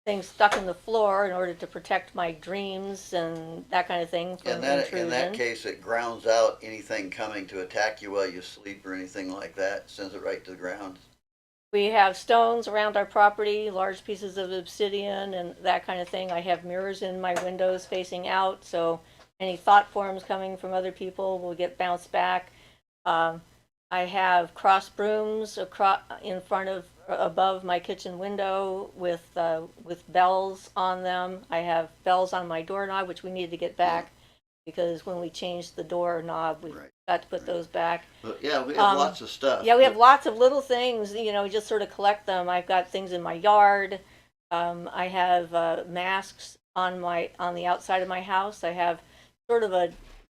thing stuck in the floor in order to protect my dreams and that kind of thing from intrusion. In that case, it grounds out anything coming to attack you while you sleep or anything like that. Sends it right to the ground. We have stones around our property, large pieces of obsidian and that kind of thing. I have mirrors in my windows facing out, so any thought forms coming from other people will get bounced back. I have cross brooms in front of above my kitchen window with bells on them. I have bells on my doorknob, which we need to get back because when we changed the doorknob, we got to put those back. But yeah, we have lots of stuff. Yeah, we have lots of little things. Just sort of collect them. I've got things in my yard. I have masks on the outside of my house. I have sort of a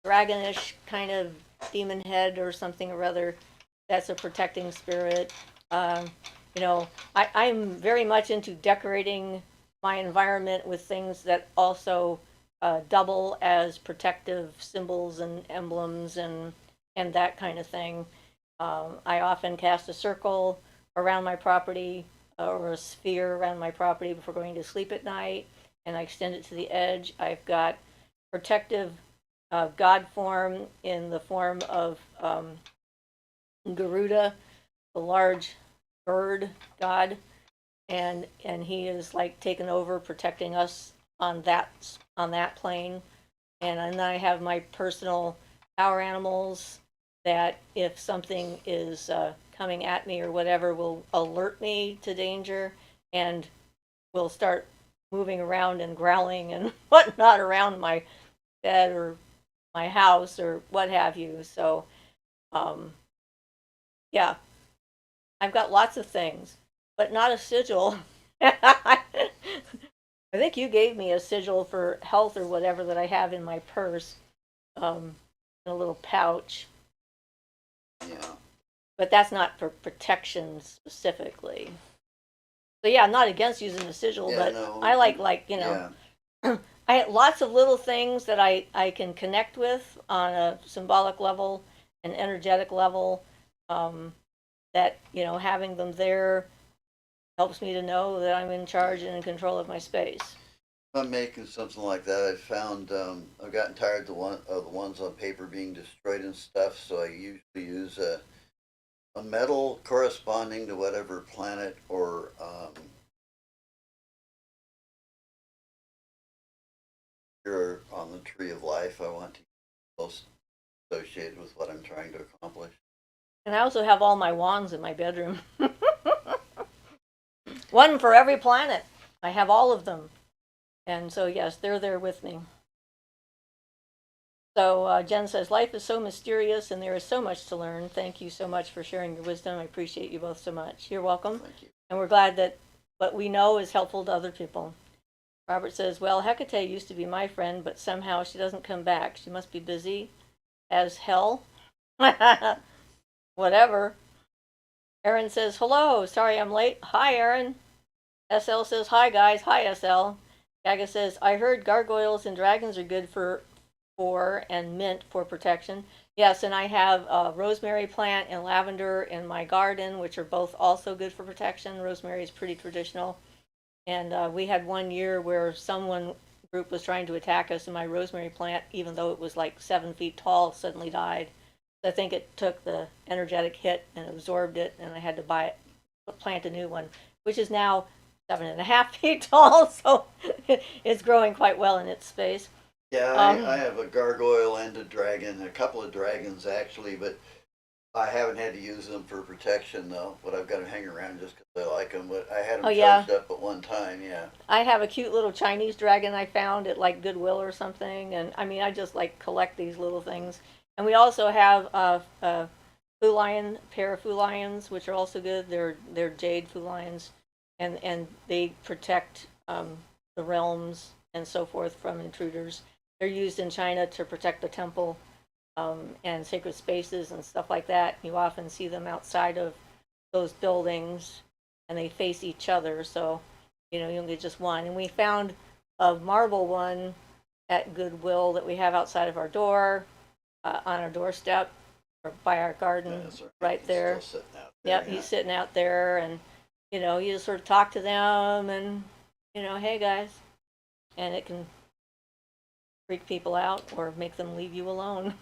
dragonish kind of demon head or something or other. That's a protecting spirit. I'm very much into decorating my environment with things that also double as protective symbols and emblems and that kind of thing. I often cast a circle around my property or a sphere around my property before going to sleep at night, and I extend it to the edge. I've got protective God form in the form of Garuda, the large bird god, and he is like taken over protecting us on that plane. And then I have my personal power animals that if something is coming at me or whatever will alert me to danger and will start moving around and growling and whatnot around my bed or my house or what have you. So yeah, I've got lots of things, but not a sigil. I think you gave me a sigil for health or whatever that I have in my purse, in a little pouch. Yeah. But that's not for protection specifically. So yeah, I'm not against using a sigil, Yeah, but no. I like Yeah. I had lots of little things that I can connect with on a symbolic level, an energetic level. Um, that having them there helps me to know that I'm in charge and in control of my space. If I'm making something like that, I found I've gotten tired of the ones on paper being destroyed and stuff. So I usually use a metal corresponding to whatever planet or you're on the tree of life I want to use most associated with what I'm trying to accomplish. And I also have all my wands in my bedroom. One for every planet. I have all of them. And so, yes, they're there with me. So, Jen says, life is so mysterious and there is so much to learn. Thank you so much for sharing your wisdom. I appreciate you both so much. You're welcome. Thank you. And we're glad that what we know is helpful to other people. Robert says, well, Hecate used to be my friend, but somehow she doesn't come back. She must be busy as hell. Whatever. Aaron says, hello. Sorry I'm late. Hi, Aaron. SL says, hi, guys. Hi, SL. Gaga says, I heard gargoyles and dragons are good for and mint for protection. Yes, and I have a rosemary plant and lavender in my garden, which are both also good for protection. Rosemary is pretty traditional. And we had one year where someone group was trying to attack us, and my rosemary plant, even though it was like 7 feet tall, suddenly died. I think it took the energetic hit and absorbed it, and I had to plant a new one, which is now 7.5 feet tall, so it's growing quite well in its space. Yeah, I have a gargoyle and a dragon, a couple of dragons actually, but I haven't had to use them for protection though. But I've got them hanging around just because I like them. But I had them Yeah, charged up at one time. Yeah. I have a cute little Chinese dragon I found at like Goodwill or something, and I mean I just like collect these little things. And we also have a Fu Lion pair of Fu Lions, which are also good. They're jade Fu Lions, and they protect the realms and so forth from intruders. They're used in China to protect the temple and sacred spaces and stuff like that. You often see them outside of those buildings, and they face each other, so you only get just one. And we found a marble one at Goodwill that we have outside of our door, on our doorstep, or by our garden, Yeah, right there. Still sitting out there. Yep, Yeah. he's sitting out there, and you just sort of talk to them, and hey guys, and it can freak people out or make them leave you alone.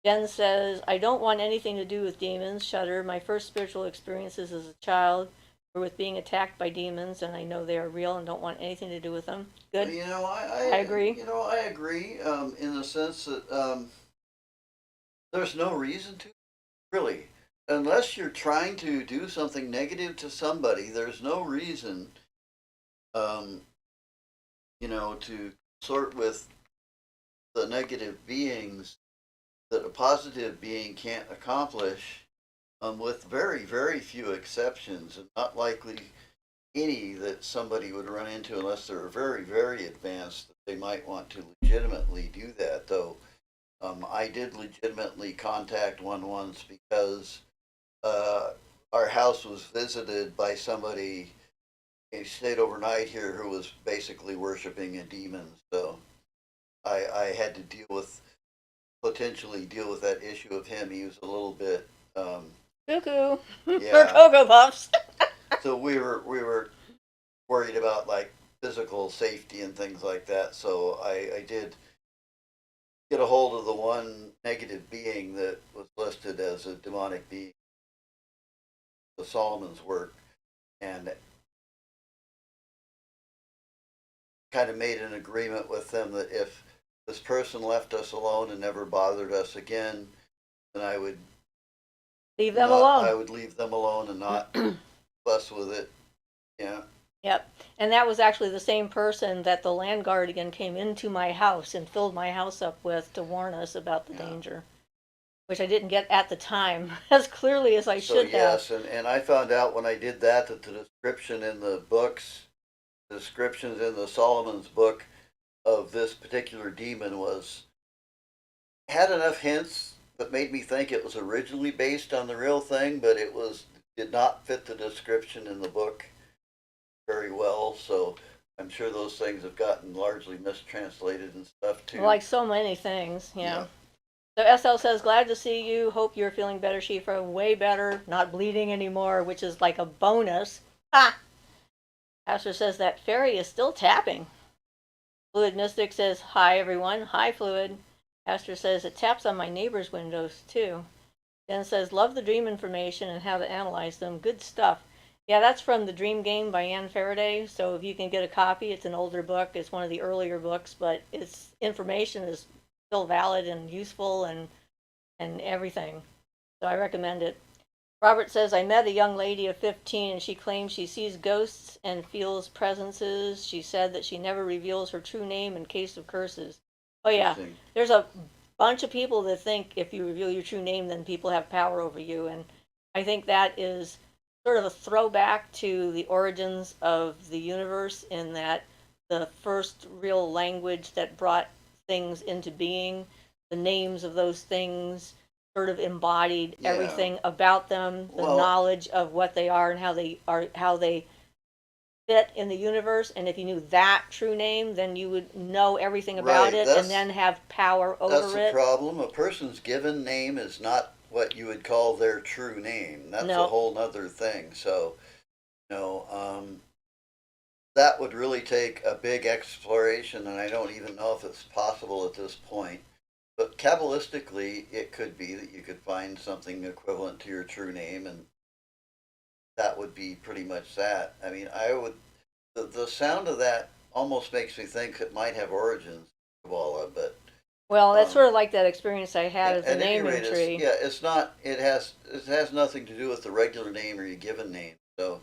Jen says, I don't want anything to do with demons. Shudder. My first spiritual experiences as a child were with being attacked by demons, and I know they are real and don't want anything to do with them. Good. I agree. I agree. In the sense that there's no reason to really, unless you're trying to do something negative to somebody. There's no reason, um, to sort with the negative beings that a positive being can't accomplish, with very, very few exceptions, and not likely any that somebody would run into unless they're very, very advanced. They might want to legitimately do that, though. I did legitimately contact one once because uh, our house was visited by somebody who stayed overnight here who was basically worshiping a demon. So I had to potentially deal with that issue of him. He was a little bit, Cuckoo. For yeah. Cocoa Puffs. So we were worried about like physical safety and things like that. So I did get a hold of the one negative being that was listed as a demonic being, the Solomon's work, and kind of made an agreement with them that if this person left us alone and never bothered us again, then Leave them alone. I would leave them alone and not fuss with it. Yeah. Yep. And that was actually the same person that the land guardian came into my house and filled my house up with to warn us about the Yeah. danger. which I didn't get at the time as clearly as I So should have. yes, and I found out when I did that that the description in the books, the descriptions in the Solomon's book of this particular demon was had enough hints that made me think it was originally based on the real thing, but it was did not fit the description in the book very well. So I'm sure those things have gotten largely mistranslated and stuff too. Like so many things, yeah. Yeah. So SL says, glad to see you. Hope you're feeling better, Shifa. Way better. Not bleeding anymore, which is like a bonus. Ha! Asher says that fairy is still tapping. Fluid Mystic says, hi everyone. Hi, Fluid. Asher says, it taps on my neighbor's windows too. Jen says, love the dream information and how to analyze them. Good stuff. Yeah, that's from The Dream Game by Ann Faraday. So if you can get a copy, it's an older book. It's one of the earlier books, but its information is still valid and useful and everything. So I recommend it. Robert says, I met a young lady of 15 and she claims she sees ghosts and feels presences. She said that she never reveals her true name in case of curses. Oh, yeah. There's a bunch of people that think if you reveal your true name, then people have power over you. And I think that is sort of a throwback to the origins of the universe, in that the first real language that brought things into being, the names of those things sort of embodied Yeah. everything about them, the Well, knowledge of what they are and how they fit in the universe. And if you knew that true name, then you would know everything about right. it and then have power That's over the it. problem. A person's given name is not what you would call their true name. That's a No. whole nother thing. So, you know, that would really take a big exploration, and I don't even know if it's possible at this point. But Kabbalistically, it could be that you could find something equivalent to your true name, and that would be pretty much that. I mean, I would. The sound of that almost makes me think it might have origins in Kabbalah, but Well, that's um, sort of like that experience I had at as a any naming rate, tree. it's not. It has nothing to do with the regular name or your given name. So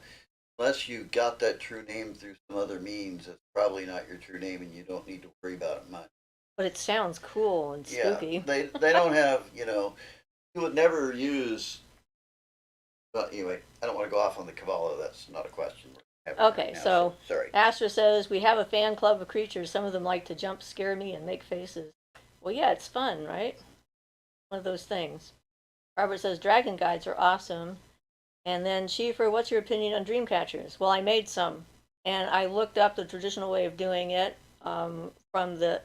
unless you got that true name through some other means, it's probably not your true name, and you don't need to worry about it much. But it sounds cool and Yeah, spooky. they don't have you would never use. But anyway, I don't want to go off on the Kabbalah. That's not a question we're having right Okay, now. So so sorry. Astra says, we have a fan club of creatures. Some of them like to jump, scare me, and make faces. Well, yeah, it's fun, right? One of those things. Robert says, dragon guides are awesome. And then Schieffer, what's your opinion on dream catchers? Well, I made some. And I looked up the traditional way of doing it from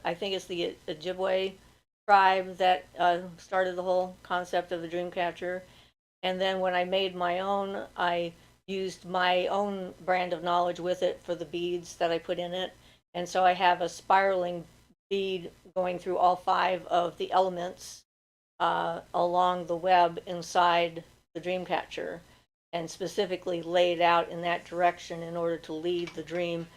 I think it's the Ojibwe tribe that started the whole concept of the dream catcher. And then when I made my own, I used my own brand of knowledge with it for the beads that I put in it. And so I have a spiraling bead going through all 5 of the elements along the web inside the Dreamcatcher, and specifically laid out in that direction in order to lead the dream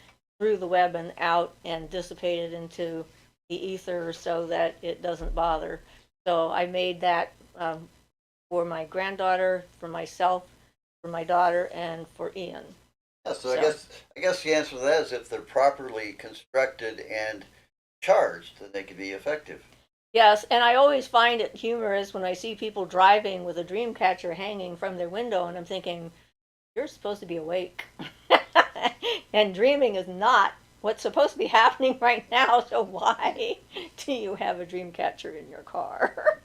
through the web and out and dissipate it into the ether so that it doesn't bother. So I made that for my granddaughter, for myself, for my daughter, and for Ian. Yeah, so I guess the answer to that is if they're properly constructed and charged, then they can be effective. Yes, and I always find it humorous when I see people driving with a dream catcher hanging from their window, and I'm thinking, you're supposed to be awake. And dreaming is not what's supposed to be happening right now, so why do you have a dream catcher in your car?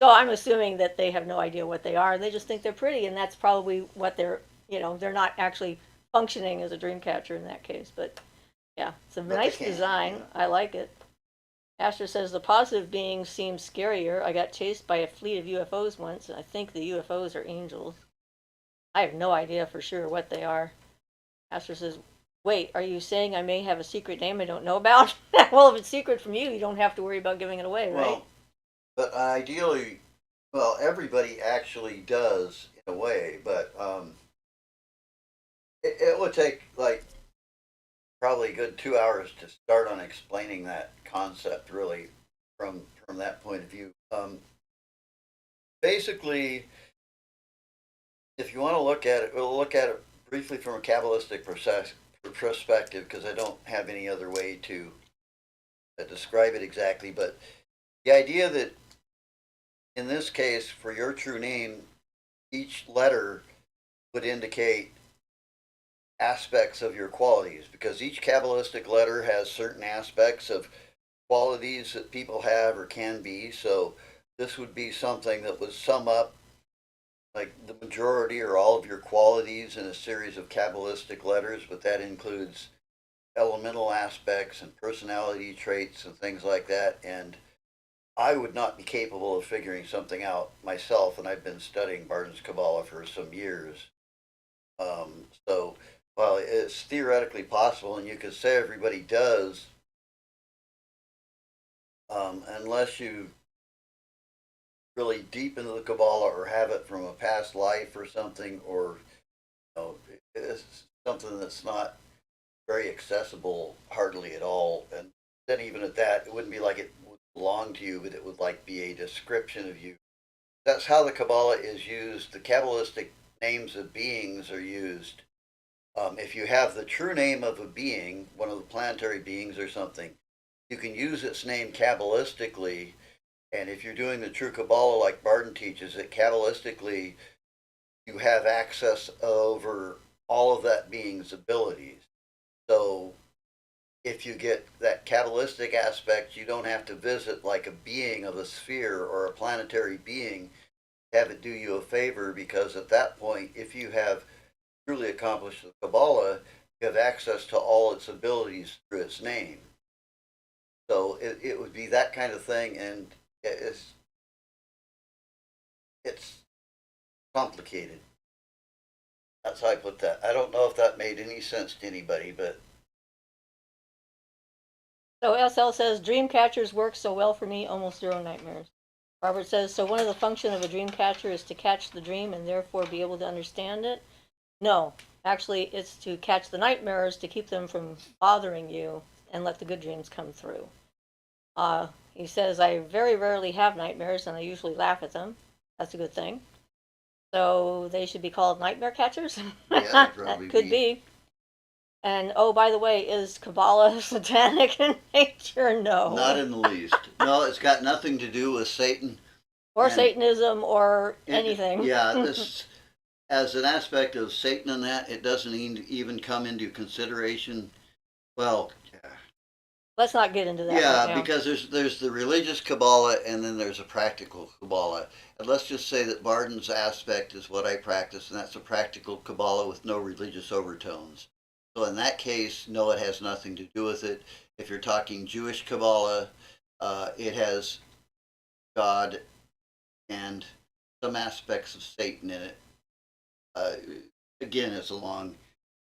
So I'm assuming that they have no idea what they are. They just think they're pretty, and that's probably what they're not actually functioning as a dream catcher in that case. But yeah, it's a But nice they can. design. Yeah. I like it. Asher says the positive beings seem scarier. I got chased by a fleet of UFOs once, and I think the UFOs are angels. I have no idea for sure what they are. Asher says, wait, are you saying I may have a secret name I don't know about? Well, if it's secret from you, you don't have to worry about giving it away, right? Well, but ideally, well, everybody actually does in a way, but it would take like probably a good 2 hours to start on explaining that concept really from that point of view. Basically, if you want to look at it, we'll look at it briefly from a Kabbalistic perspective because I don't have any other way to describe it exactly. But the idea that in this case, for your true name, each letter would indicate aspects of your qualities because each Kabbalistic letter has certain aspects of qualities that people have or can be. So this would be something that would sum up like the majority or all of your qualities in a series of Kabbalistic letters, but that includes elemental aspects and personality traits and things like that. And I would not be capable of figuring something out myself, and I've been studying Barton's Kabbalah for some years. So while it's theoretically possible, and you could say everybody does, unless you really deep into the Kabbalah or have it from a past life or something, or it's something that's not very accessible hardly at all. And then even at that, it wouldn't be like it would belong to you, but it would like be a description of you. That's how the Kabbalah is used. The Kabbalistic names of beings are used. If you have the true name of a being, one of the planetary beings or something, you can use its name Kabbalistically. And if you're doing the true Kabbalah like Barton teaches it, Kabbalistically, you have access over all of that being's abilities. So if you get that Kabbalistic aspect, you don't have to visit like a being of a sphere or a planetary being to have it do you a favor, because at that point, if you have truly accomplished the Kabbalah, you have access to all its abilities through its name. So it would be that kind of thing, and it's complicated. That's how I put that. I don't know if that made any sense to anybody, but So SL says dream catchers work so well for me, almost zero nightmares. Robert says, so one of the function of a dream catcher is to catch the dream and therefore be able to understand it? No, actually it's to catch the nightmares to keep them from bothering you and let the good dreams come through. He says, I very rarely have nightmares and I usually laugh at them. That's a good thing. So they should be called nightmare catchers? yeah, That could be. And oh, by the way, is Kabbalah satanic in nature? No. not in the least. No, it's got nothing to do with Satan Or and Satanism or anything. Yeah, this as an aspect of Satan and that, it doesn't even come into consideration. Well, Let's not get into that yeah, right now. because there's the religious Kabbalah and then there's a practical Kabbalah. And let's just say that Barton's aspect is what I practice, and that's a practical Kabbalah with no religious overtones. So in that case, no, it has nothing to do with it. If you're talking Jewish Kabbalah, it has God and some aspects of Satan in it. Uh, Again, it's a long,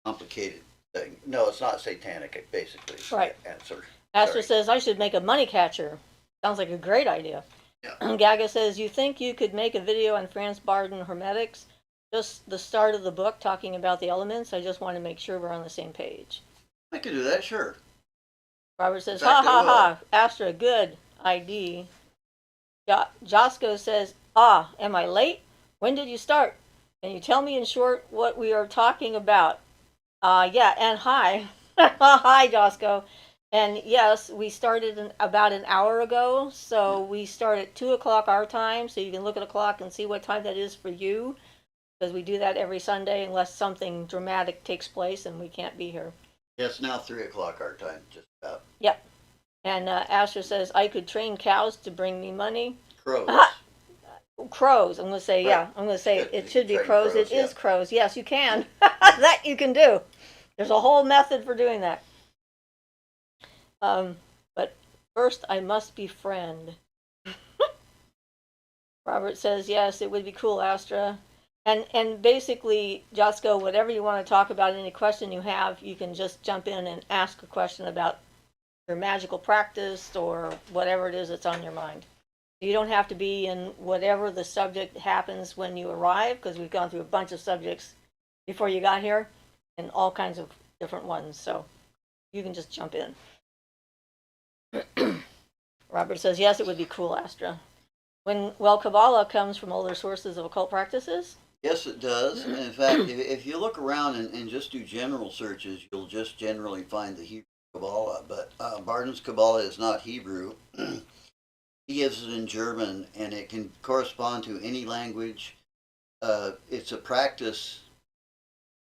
complicated thing. No, it's not satanic, basically. Right. Answer. Astra says, I should make a money catcher. Sounds like a great idea. Yeah. Gaga says, you think you could make a video on Franz Barton Hermetics? Just the start of the book talking about the elements. I just want to make sure we're on the same page. I could do that, sure. Robert says, In fact, ha ha ha, Astra, good ID. Josco says, am I late? When did you start? Can you tell me in short what we are talking about? Yeah, and hi. Hi, Josco. And yes, we started about an hour ago, so we start at 2 o'clock our time, so you can look at the clock and see what time that is for you, because we do that every Sunday unless something dramatic takes place and we can't be here. Yeah, it's now 3 o'clock our time, just about. Yep. And Asher says, I could train cows to bring me money. Crows. Crows. I'm going to say, Right. yeah. I'm going to say it should be crows. Crows, It is crows. Yes, you can. That you can do. There's a whole method for doing that. But first I must befriend. Robert says, yes, it would be cool, Astra. And basically, Josco, whatever you want to talk about, any question you have, you can just jump in and ask a question about your magical practice or whatever it is that's on your mind. You don't have to be in whatever the subject happens when you arrive, because we've gone through a bunch of subjects before you got here, and all kinds of different ones, so you can just jump in. Robert says, yes, it would be cool, Astra. Well, Kabbalah comes from older sources of occult practices. Yes, it does. And in fact, if you look around and just do general searches, you'll just generally find the Hebrew Kabbalah. But Barton's Kabbalah is not Hebrew. he gives it in German, and it can correspond to any language. It's a practice.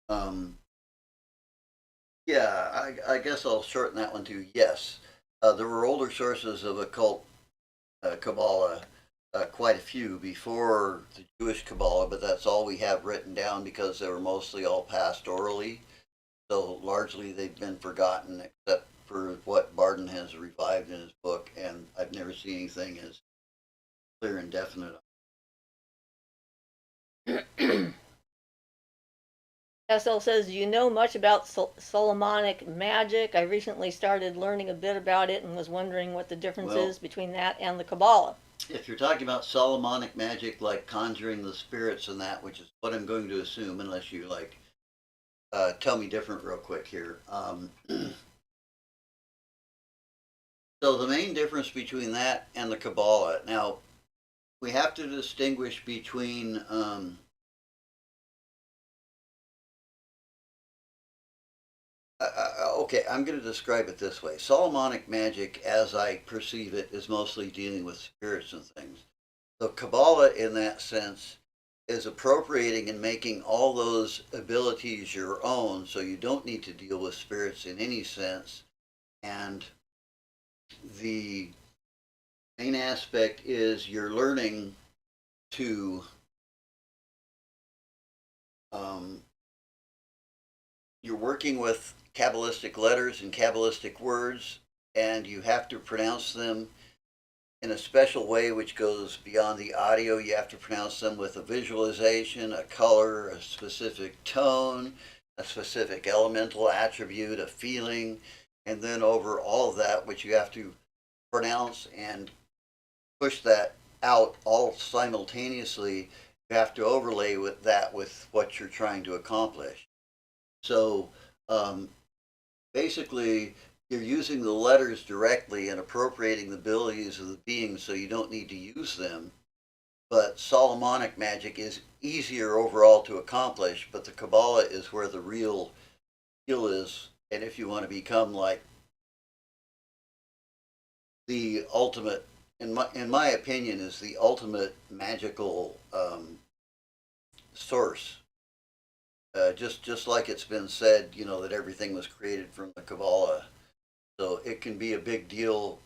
Um, yeah, I guess I'll shorten that one to yes. There were older sources of occult Kabbalah, quite a few before the Jewish Kabbalah, but that's all we have written down because they were mostly all passed orally. So largely they've been forgotten, except for what Barden has revived in his book, and I've never seen anything as clear and definite. SL says, do you know much about Solomonic magic? I recently started learning a bit about it and was wondering what the difference Well, is between that and the Kabbalah. if you're talking about Solomonic magic, like conjuring the spirits and that, which is what I'm going to assume, unless you like tell me different real quick here. So the main difference between that and the Kabbalah, now we have to distinguish between okay, I'm going to describe it this way. Solomonic magic, as I perceive it, is mostly dealing with spirits and things. The Kabbalah, in that sense, is appropriating and making all those abilities your own, so you don't need to deal with spirits in any sense. And the main aspect is you're learning to um, you're working with Kabbalistic letters and Kabbalistic words, and you have to pronounce them in a special way which goes beyond the audio. You have to pronounce them with a visualization, a color, a specific tone, a specific elemental attribute, a feeling, and then over all of that, which you have to pronounce and push that out all simultaneously, you have to overlay with that with what you're trying to accomplish. So um, basically, you're using the letters directly and appropriating the abilities of the beings so you don't need to use them. But Solomonic magic is easier overall to accomplish, but the Kabbalah is where the real skill is. And if you want to become like the ultimate, in my opinion, is the ultimate magical source. Just like it's been said, that everything was created from the Kabbalah. So it can be a big deal.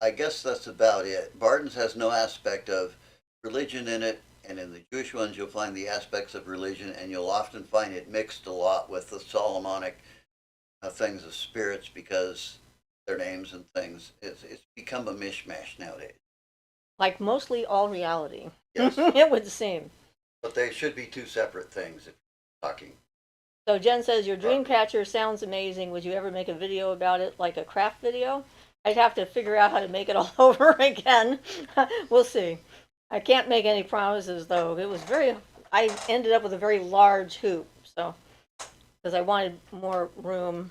I guess that's about it. Barton's has no aspect of religion in it, and in the Jewish ones, you'll find the aspects of religion, and you'll often find it mixed a lot with the Solomonic things of spirits because their names and things. It's become a mishmash nowadays. Like mostly all reality. Yes, It would seem. but they should be two separate things if you're talking. So Jen says, your dream Properly. catcher sounds amazing. Would you ever make a video about it, like a craft video? I'd have to figure out how to make it all over again. We'll see. I can't make any promises though. It was very, I ended up with a very large hoop, so, because I wanted more room.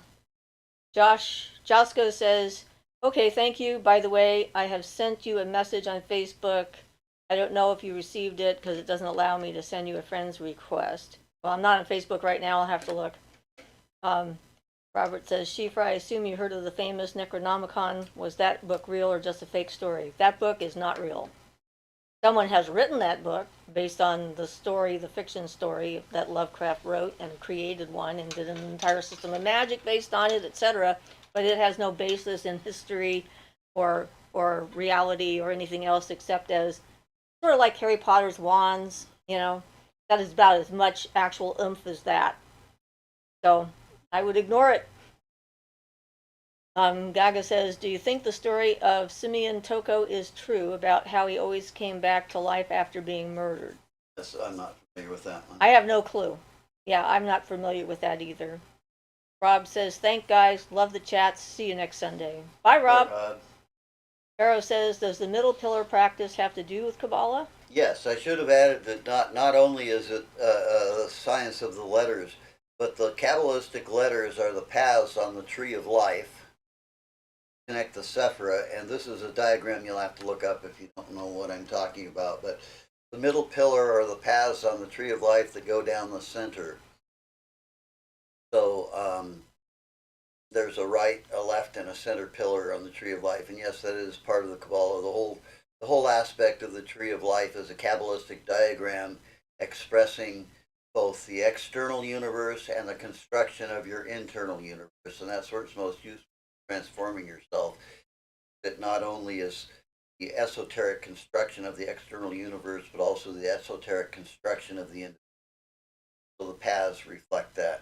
Josco says, okay, thank you. By the way, I have sent you a message on Facebook. I don't know if you received it because it doesn't allow me to send you a friend's request. Well, I'm not on Facebook right now. I'll have to look. Um, Robert says, Siofra, I assume you heard of the famous Necronomicon. Was that book real or just a fake story? That book is not real. Someone has written that book based on the story, the fiction story that Lovecraft wrote and created one and did an entire system of magic based on it, etc. But it has no basis in history or reality or anything else except as sort of like Harry Potter's wands, that is about as much actual oomph as that. So I would ignore it. Gaga says, do you think the story of Simeon Toko is true about how he always came back to life after being murdered? Yes, I'm not familiar with that one. I have no clue. Yeah, I'm not familiar with that either. Rob says, thank guys, love the chats, see you next Sunday. Bye, Rob. Arrow says, does the middle pillar practice have to do with Kabbalah? Yes, I should have added that not only is it the science of the letters, but the Kabbalistic letters are the paths on the tree of life. Connect the Siofra, and this is a diagram you'll have to look up if you don't know what I'm talking about. But the middle pillar are the paths on the tree of life that go down the center. So there's a right, a left, and a center pillar on the tree of life. And yes, that is part of the Kabbalah. The whole aspect of the tree of life is a Kabbalistic diagram expressing both the external universe and the construction of your internal universe. And that's where it's most useful, transforming yourself. That not only is the esoteric construction of the external universe, but also the esoteric construction of the individual. So the paths reflect that.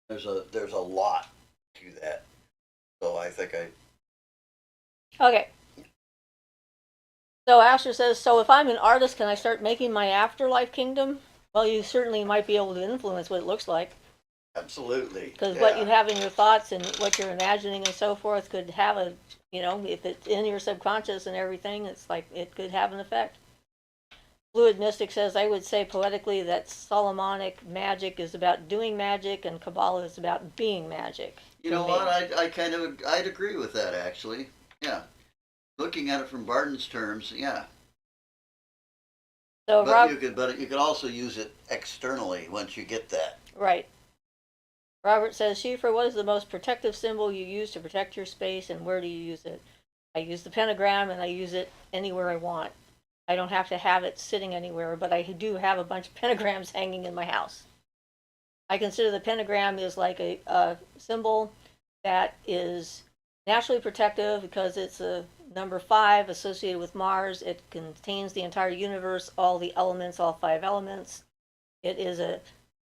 There's a lot to that. So I think Okay. So Asher says, so if I'm an artist, can I start making my afterlife kingdom? Well, you certainly might be able to influence what it looks like. absolutely, Because what you have in your thoughts and what you're imagining and so forth could have a, if it's in your subconscious and everything, it's like it could have an effect. Fluid Mystic says, I would say poetically that Solomonic magic is about doing magic and Kabbalah is about being magic. You know what? I'd agree with that actually. Yeah, looking at it from Barton's terms, yeah. So But you could also use it externally once you get that. right. Robert says, Siofra, what is the most protective symbol you use to protect your space and where do you use it? I use the pentagram and I use it anywhere I want. I don't have to have it sitting anywhere, but I do have a bunch of pentagrams hanging in my house. I consider the pentagram is like a symbol that is naturally protective because it's a number 5 associated with Mars. It contains the entire universe, all the elements, all 5 elements. It is a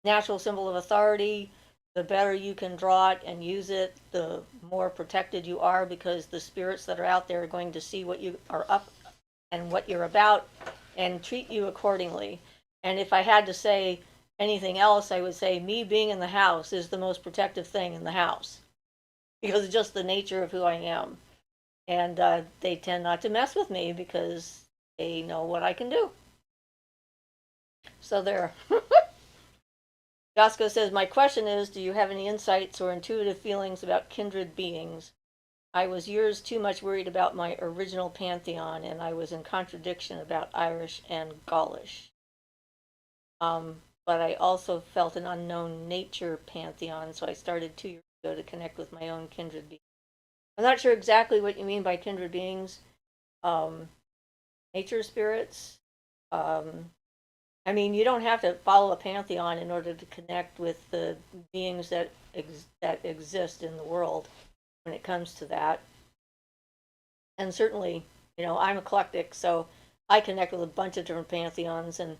natural symbol of authority. The better you can draw it and use it, the more protected you are because the spirits that are out there are going to see what you are up and what you're about and treat you accordingly. And if I had to say anything else, I would say me being in the house is the most protective thing in the house because it's just the nature of who I am. And they tend not to mess with me because they know what I can do. So there. Gasco says, my question is, do you have any insights or intuitive feelings about kindred beings? I was years too much worried about my original pantheon, and I was in contradiction about Irish and Gaulish. But I also felt an unknown nature pantheon, so I started 2 years ago to connect with my own kindred beings. I'm not sure exactly what you mean by kindred beings. Nature spirits. I mean, you don't have to follow a pantheon in order to connect with the beings that exist in the world when it comes to that. And certainly, I'm eclectic, so I connect with a bunch of different pantheons, and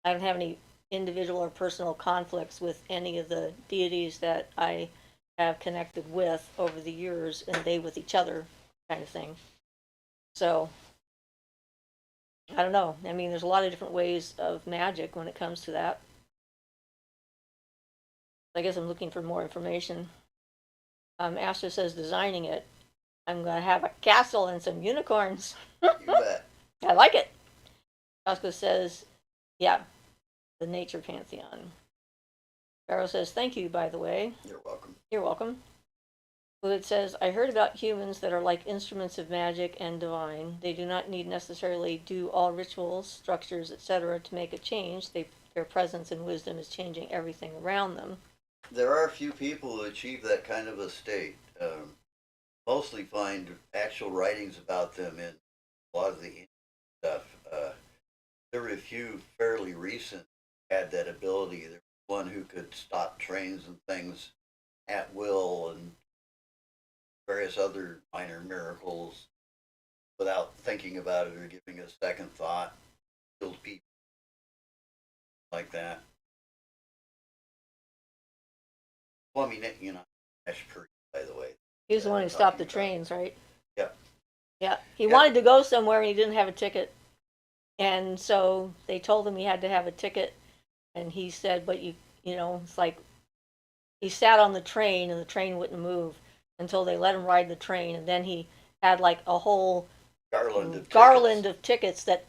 I don't have any individual or personal conflicts with any of the deities that I have connected with over the years, and they with each other, kind of thing. So I don't know. I mean, there's a lot of different ways of magic when it comes to that. I guess I'm looking for more information. Astor says designing it. I'm going to have a castle and some unicorns. You bet. I like it. Costco says, yeah, the nature pantheon. Pharaoh says, thank you, by the way. You're welcome. You're welcome. Fluid says, I heard about humans that are like instruments of magic and divine. They do not need necessarily do all rituals, structures, etc. to make a change. Their presence and wisdom is changing everything around them. There are a few people who achieve that kind of a state. Mostly find actual writings about them in a lot of the stuff. There were a few fairly recent who had that ability. There was one who could stop trains and things at will, and various other minor miracles without thinking about it or giving a second thought. Killed people like that. Well, I mean, Ash Puri, by the way. He was the one who stopped the trains, right? Yeah. Yeah. He wanted to go somewhere and he didn't have a ticket. And so they told him he had to have a ticket. And he said, but it's like he sat on the train and the train wouldn't move until they let him ride the train. And then he had like a whole garland of tickets that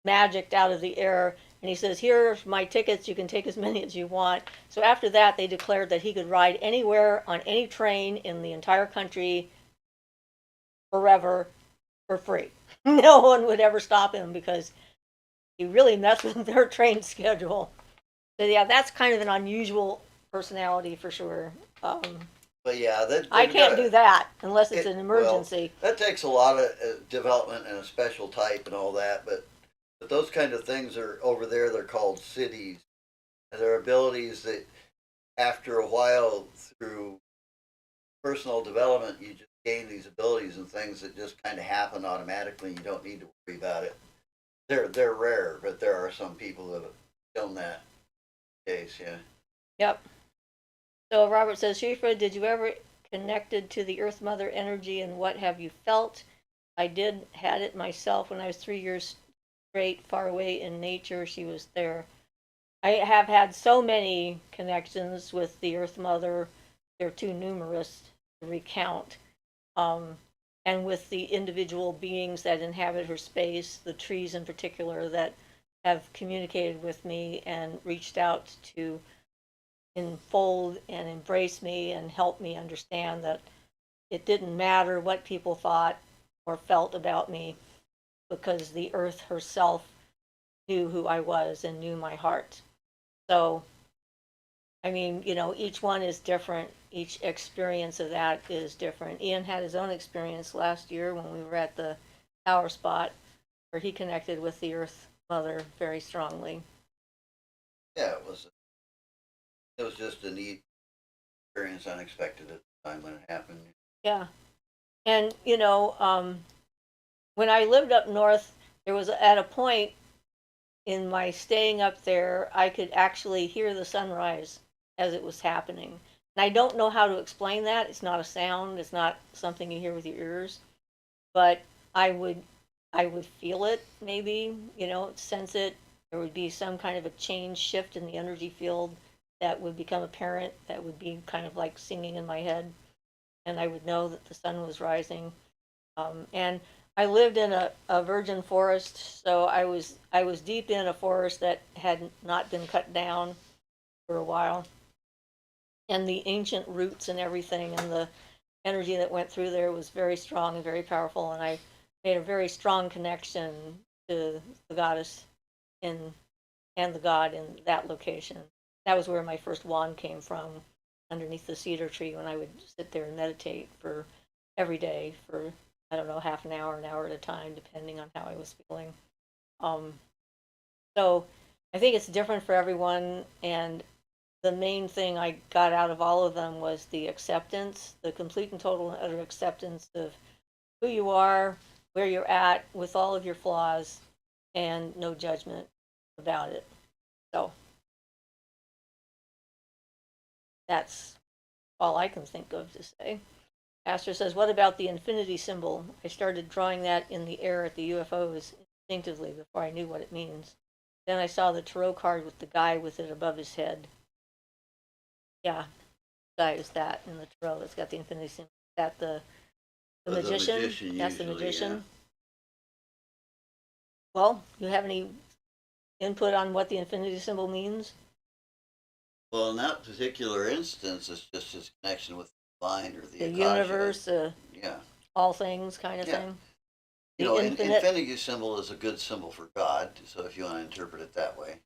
magicked out of the air. And he says, here are my tickets. You can take as many as you want. So after that, they declared that he could ride anywhere on any train in the entire country forever for free. No one would ever stop him because he really messed with their train schedule. So yeah, that's kind of an unusual personality for sure. But yeah, I they've got can't do that unless it's it. an Well, emergency. that takes a lot of development and a special type and all that. But those kind of things are over there. They're called cities. And they're abilities that, after a while, through personal development, you just gain these abilities and things that just kind of happen automatically. You don't need to worry about it. They're rare, but there are some people that have shown that case. Yeah. Yep. So Robert says, Siofra, did you ever connected to the Earth Mother energy, and what have you felt? I did had it myself when I was 3 years straight, far away in nature. She was there. I have had so many connections with the Earth Mother. They're too numerous to recount. Um, and with the individual beings that inhabit her space, the trees in particular, that have communicated with me and reached out to enfold and embrace me and help me understand that it didn't matter what people thought or felt about me because the earth herself knew who I was and knew my heart. So, I mean, each one is different. Each experience of that is different. Ian had his own experience last year when we were at the power spot where he connected with the Earth Mother very strongly. Yeah, it was just a neat experience, unexpected at the time when it happened. Yeah. And, when I lived up north, there was at a point in my staying up there, I could actually hear the sunrise as it was happening. And I don't know how to explain that. It's not a sound, it's not something you hear with your ears, but I would I would feel it maybe, sense it. There would be some kind of a change shift in the energy field that would become apparent that would be kind of like singing in my head, and I would know that the sun was rising. And I lived in a virgin forest, so I was deep in a forest that had not been cut down for a while, and the ancient roots and everything, and the energy that went through there was very strong and very powerful, and I made a very strong connection to the goddess in and the god in that location. That was where my first wand came from, underneath the cedar tree when I would sit there and meditate for every day for, I don't know, half an hour at a time, depending on how I was feeling. Um, so I think it's different for everyone, and the main thing I got out of all of them was the acceptance, the complete and total and utter acceptance of who you are, where you're at with all of your flaws, and no judgment about it. So that's all I can think of to say. Astor says, what about the infinity symbol? I started drawing that in the air at the UFOs instinctively before I knew what it means. Then I saw the tarot card with the guy with it above his head. Yeah, guy is that in the tarot that's got the infinity symbol. Is that the The magician? magician That's the usually, yeah. magician. Well, you have any input on what the infinity symbol means? Well, in that particular instance, it's just his connection with the divine or the The akasha. universe, Yeah, all things kind of yeah. thing? You The know, infinite. infinity symbol is a good symbol for God. So if you want to interpret it that way.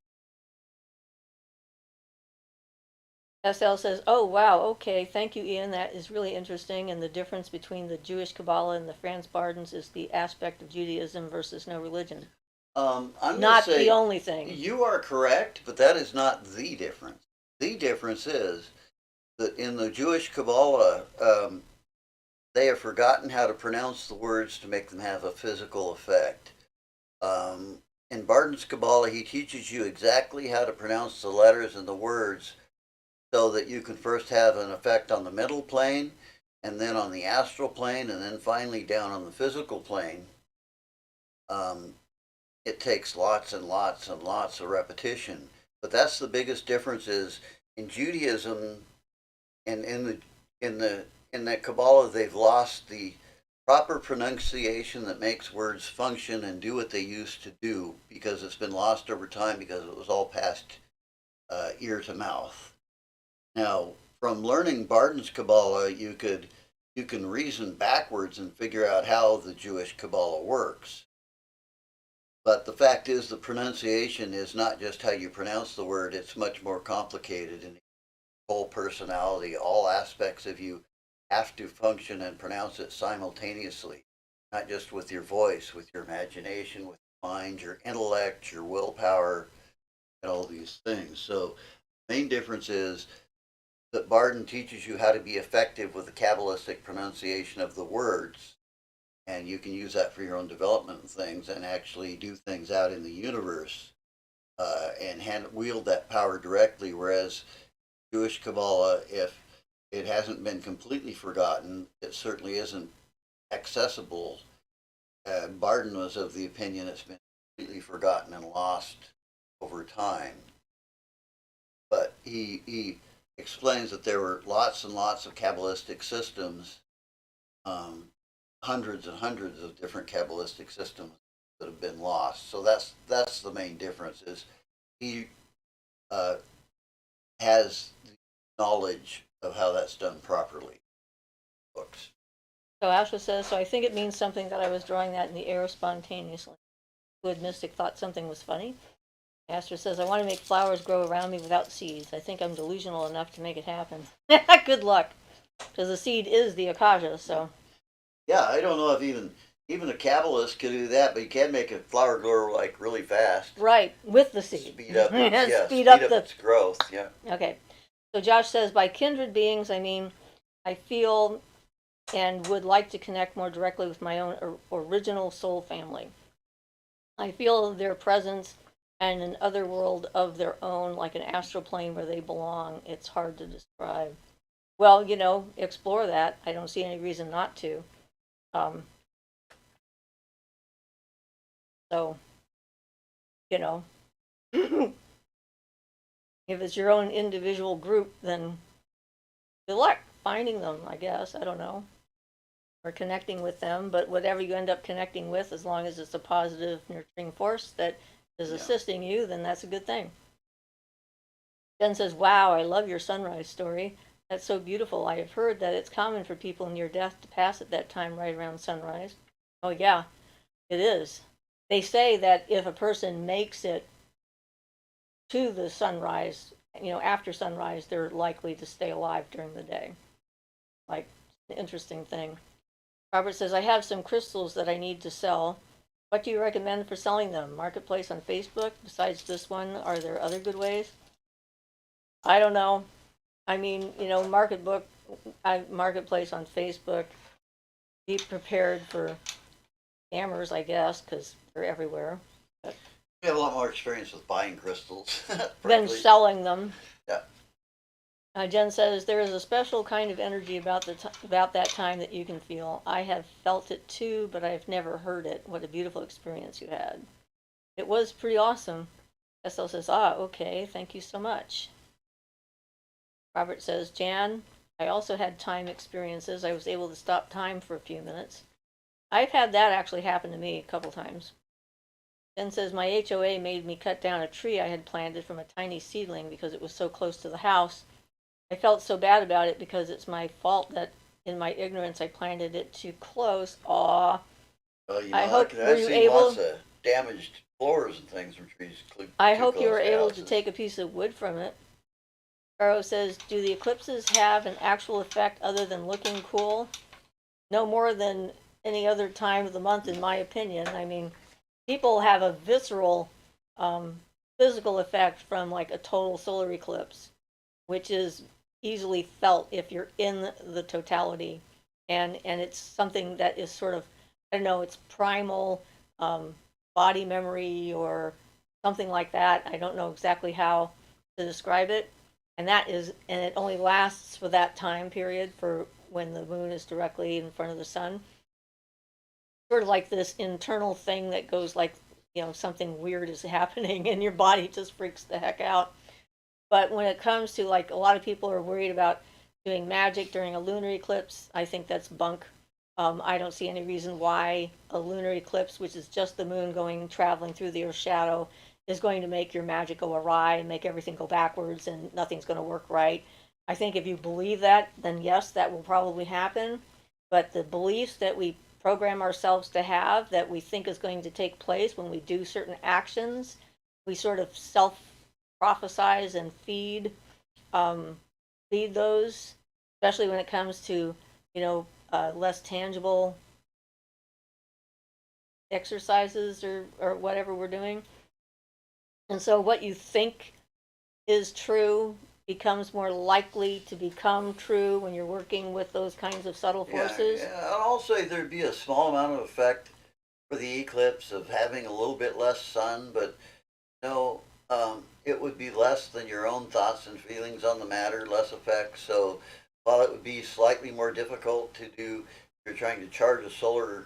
SL says, oh, wow, okay, thank you, Ian. That is really interesting. And the difference between the Jewish Kabbalah and the Franz Bardens is the aspect of Judaism versus no religion. I'm going to Not the say only thing. you are correct, but that is not the difference. The difference is that in the Jewish Kabbalah, they have forgotten how to pronounce the words to make them have a physical effect. In Barton's Kabbalah, he teaches you exactly how to pronounce the letters and the words so that you can first have an effect on the mental plane, and then on the astral plane, and then finally down on the physical plane. Um, it takes lots and lots and lots of repetition. But that's the biggest difference is in Judaism and in that Kabbalah they've lost the proper pronunciation that makes words function and do what they used to do because it's been lost over time because it was all passed ear to mouth. Now, from learning Barton's Kabbalah, you can reason backwards and figure out how the Jewish Kabbalah works. But the fact is, the pronunciation is not just how you pronounce the word; it's much more complicated, and whole personality, all aspects of you have to function and pronounce it simultaneously, not just with your voice, with your imagination, with your mind, your intellect, your willpower, and all these things. So, the main difference is that Barden teaches you how to be effective with the Kabbalistic pronunciation of the words, and you can use that for your own development and things, and actually do things out in the universe and wield that power directly. Whereas Jewish Kabbalah, if it hasn't been completely forgotten, it certainly isn't accessible. Barden was of the opinion it's been completely forgotten and lost over time. But he explains that there were lots and lots of Kabbalistic systems, hundreds and hundreds of different Kabbalistic systems that have been lost. So that's the main difference. Is he uh, has knowledge of how that's done properly. Books. So Asha says, so I think it means something that I was drawing that in the air spontaneously. Good mystic thought something was funny. Astra says, I want to make flowers grow around me without seeds. I think I'm delusional enough to make it happen. Good luck. Because the seed is the akasha, so. Yeah, I don't know if even a Kabbalist could do that, but you can make a flower grow like really fast. Right, with the seed. Speed up, speed up its growth. Yeah. Okay. So Josh says, by kindred beings, I mean, I feel and would like to connect more directly with my own original soul family. I feel their presence and an other world of their own, like an astral plane where they belong. It's hard to describe. Well, explore that. I don't see any reason not to. So, if it's your own individual group, then good luck finding them, I guess. I don't know. Or connecting with them, but whatever you end up connecting with, as long as it's a positive, nurturing force that is assisting you, then that's a good thing. Jen says, wow, I love your sunrise story. That's so beautiful. I have heard that it's common for people near death to pass at that time right around sunrise. Oh, yeah, it is. They say that if a person makes it to the sunrise, after sunrise, they're likely to stay alive during the day. Like, an interesting thing. Robert says, I have some crystals that I need to sell. What do you recommend for selling them? Marketplace on Facebook? Besides this one, are there other good ways? I don't know. I mean, marketplace on Facebook. Be prepared for scammers, I guess, because they're everywhere. But we have a lot more experience with buying crystals than selling them. Yeah. Jen says there is a special kind of energy about that time that you can feel. I have felt it too, but I've never heard it. What a beautiful experience you had. It was pretty awesome. Estelle says, okay, thank you so much. Robert says, Jan, I also had time experiences. I was able to stop time for a few minutes. I've had that actually happen to me a couple times. Jen says, my HOA made me cut down a tree I had planted from a tiny seedling because it was so close to the house. I felt so bad about it because it's my fault that in my ignorance I planted it too close. Aw. Well, I hope I've seen lots of damaged floors and things from trees. I hope you were able to take a piece of wood from it. Caro says, do the eclipses have an actual effect other than looking cool? No more than any other time of the month, in my opinion. I mean, people have a visceral physical effect from like a total solar eclipse, which is easily felt if you're in the totality, and it's something that is sort of, I don't know, it's primal body memory or something like that. I don't know exactly how to describe it, and it only lasts for that time period, for when the moon is directly in front of the sun. Sort of like this internal thing that goes like, something weird is happening and your body just freaks the heck out. But when it comes to, like, a lot of people are worried about doing magic during a lunar eclipse, I think that's bunk. I don't see any reason why a lunar eclipse, which is just the moon traveling through the Earth's shadow, is going to make your magic go awry and make everything go backwards and nothing's going to work right. I think if you believe that, then yes, that will probably happen. But the beliefs that we program ourselves to have, that we think is going to take place when we do certain actions, we sort of self prophesize and feed. feed those, especially when it comes to, less tangible exercises or whatever we're doing. And so what you think is true becomes more likely to become true when you're working with those kinds of subtle Yeah, forces. yeah. I'll say there'd be a small amount of effect for the eclipse of having a little bit less sun, but no, it would be less than your own thoughts and feelings on the matter, less effect. So while it would be slightly more difficult to do, if you're trying to charge a solar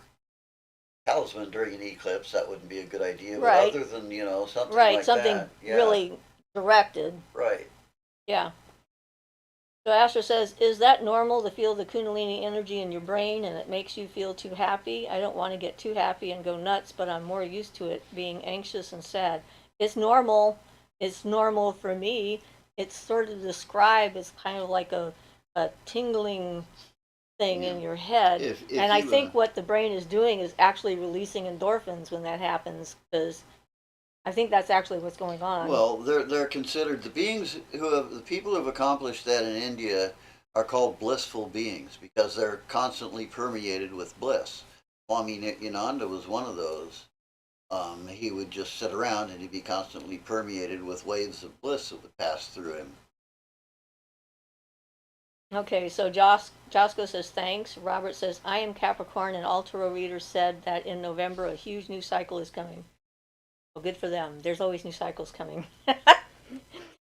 talisman during an eclipse, that wouldn't be a good idea. But Right, other than, something right, like that, something yeah, really directed. right. Yeah. So Asher says, is that normal to feel the Kundalini energy in your brain and it makes you feel too happy? I don't want to get too happy and go nuts, but I'm more used to it being anxious and sad. It's normal. It's normal for me. It's sort of described as kind of like a tingling thing Yeah. in your head. If And I you think what the brain is doing is actually releasing endorphins when that happens, because I think that's actually what's going on. well, they're considered the people who have accomplished that in India are called blissful beings because they're constantly permeated with bliss. Swami Nityananda was one of those. He would just sit around and he'd be constantly permeated with waves of bliss that would pass through him. Okay, so Josco says thanks. Robert says, I am Capricorn, and all tarot readers said that in November a huge new cycle is coming. Well, good for them. There's always new cycles coming.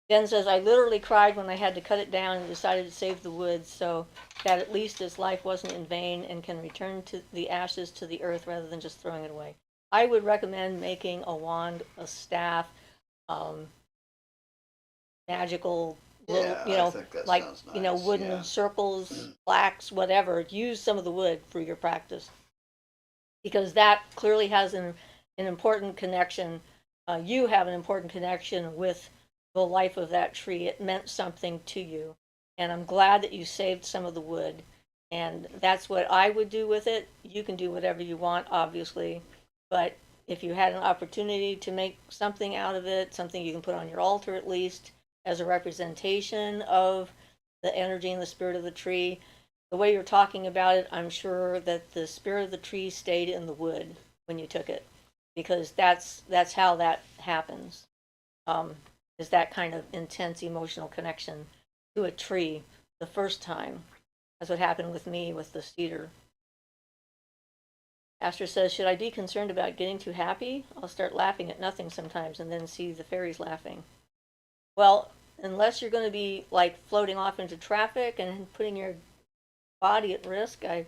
Jen says, I literally cried when I had to cut it down and decided to save the woods so that at least its life wasn't in vain and can return to the ashes to the earth rather than just throwing it away. I would recommend making a wand, a staff, um, magical little, Yeah, I think that like, sounds nice. wooden Yeah. circles, plaques, whatever. Use some of the wood for your practice because that clearly has an important connection. You have an important connection with the life of that tree. It meant something to you. And I'm glad that you saved some of the wood. And that's what I would do with it. You can do whatever you want, obviously. But if you had an opportunity to make something out of it, something you can put on your altar at least, as a representation of the energy and the spirit of the tree. The way you're talking about it, I'm sure that the spirit of the tree stayed in the wood when you took it, because that's how that happens. Is that kind of intense emotional connection to a tree the first time? That's what happened with me with the cedar. Astor says, should I be concerned about getting too happy? I'll start laughing at nothing sometimes and then see the fairies laughing. Well, unless you're going to be like floating off into traffic and putting your body at risk, I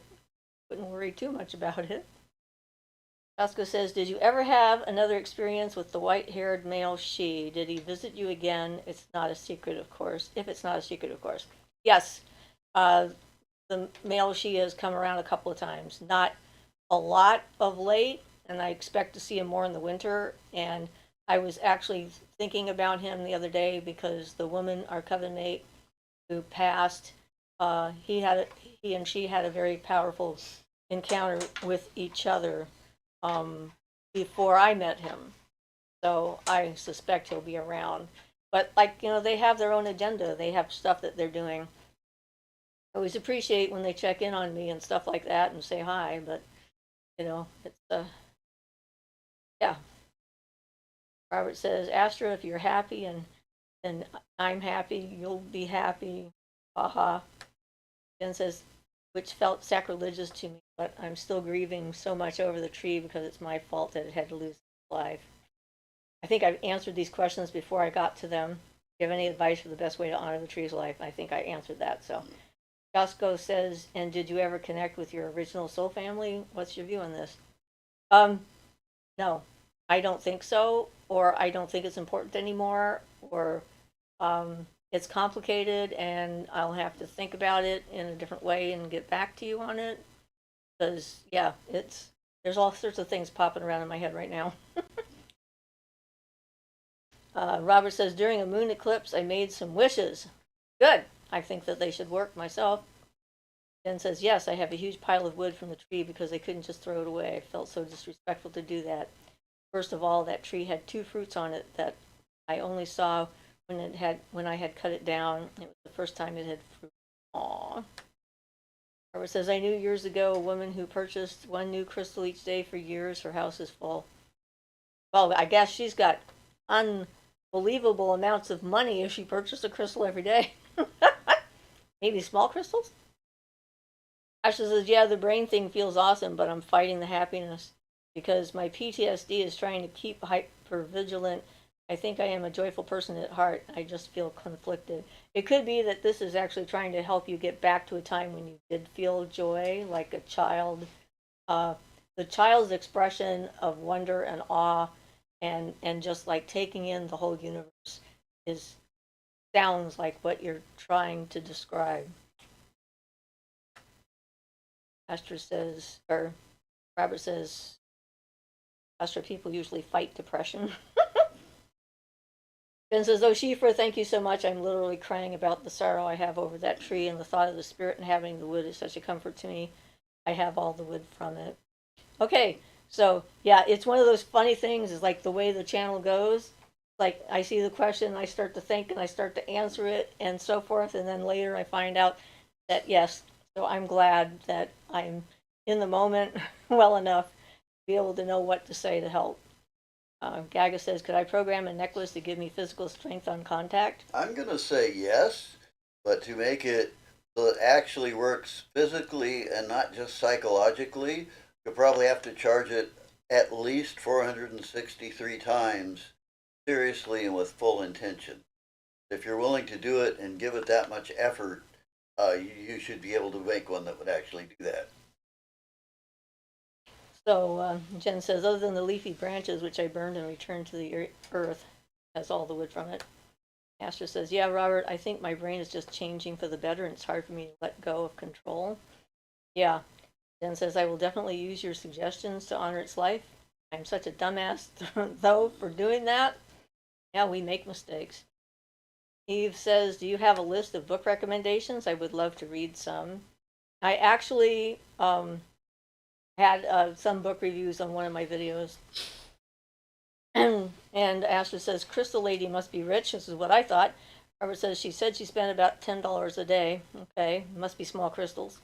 wouldn't worry too much about it. Costco says, did you ever have another experience with the white-haired male she? Did he visit you again? It's not a secret, of course. If it's not a secret, of course. Yes, uh, the male she has come around a couple of times. Not a lot of late, and I expect to see him more in the winter. And I was actually thinking about him the other day because the woman, our coven mate, who passed, he and she had a very powerful encounter with each other before I met him. So I suspect he'll be around. But like they have their own agenda. They have stuff that they're doing. I always appreciate when they check in on me and stuff like that and say hi. But it's yeah. Robert says, Astra, if you're happy and I'm happy, you'll be happy. Haha. Jen says, which felt sacrilegious to me, but I'm still grieving so much over the tree because it's my fault that it had to lose its life. I think I've answered these questions before I got to them. Do you have any advice for the best way to honor the tree's life? I think I answered that. So, Josco says, and did you ever connect with your original soul family? What's your view on this? Um, no, I don't think so, or I don't think it's important anymore, or it's complicated and I'll have to think about it in a different way and get back to you on it. Because, yeah, there's all sorts of things popping around in my head right now. Robert says, during a moon eclipse, I made some wishes. Good. I think that they should work myself. Jen says, yes, I have a huge pile of wood from the tree because they couldn't just throw it away. I felt so disrespectful to do that. First of all, that tree had two fruits on it that I only saw when I had cut it down. It was the first time it had fruit. Aww. Barbara says, I knew years ago a woman who purchased one new crystal each day for years. Her house is full. Well, I guess she's got unbelievable amounts of money if she purchased a crystal every day. Maybe small crystals? Ashley says, yeah, the brain thing feels awesome, but I'm fighting the happiness because my PTSD is trying to keep hyper vigilant. I think I am a joyful person at heart. I just feel conflicted. It could be that this is actually trying to help you get back to a time when you did feel joy, like a child. Uh, the child's expression of wonder and awe, and just like taking in the whole universe, is sounds like what you're trying to describe. Astra says, or Robert says, Astra people usually fight depression. Ben says, oh, Siofra, thank you so much. I'm literally crying about the sorrow I have over that tree, and the thought of the spirit and having the wood is such a comfort to me. I have all the wood from it. Okay, so yeah, it's one of those funny things, is like the way the channel goes. Like I see the question, I start to think, and I start to answer it, and so forth, and then later I find out that yes. So I'm glad that I'm in the moment well enough to be able to know what to say to help. Gaga says, could I program a necklace to give me physical strength on contact? I'm going to say yes, but to make it so it actually works physically and not just psychologically, you'll probably have to charge it at least 463 times seriously and with full intention. If you're willing to do it and give it that much effort, you should be able to make one that would actually do that. So Jen says, other than the leafy branches, which I burned and returned to the earth, has all the wood from it. Astra says, yeah, Robert, I think my brain is just changing for the better, and it's hard for me to let go of control. Yeah. Jen says, I will definitely use your suggestions to honor its life. I'm such a dumbass, though, for doing that. Yeah, we make mistakes. Eve says, do you have a list of book recommendations? I would love to read some. I actually had some book reviews on one of my videos. And Astra says, Crystal Lady must be rich. This is what I thought. Robert says, she said she spent about $10 a day. Okay, must be small crystals.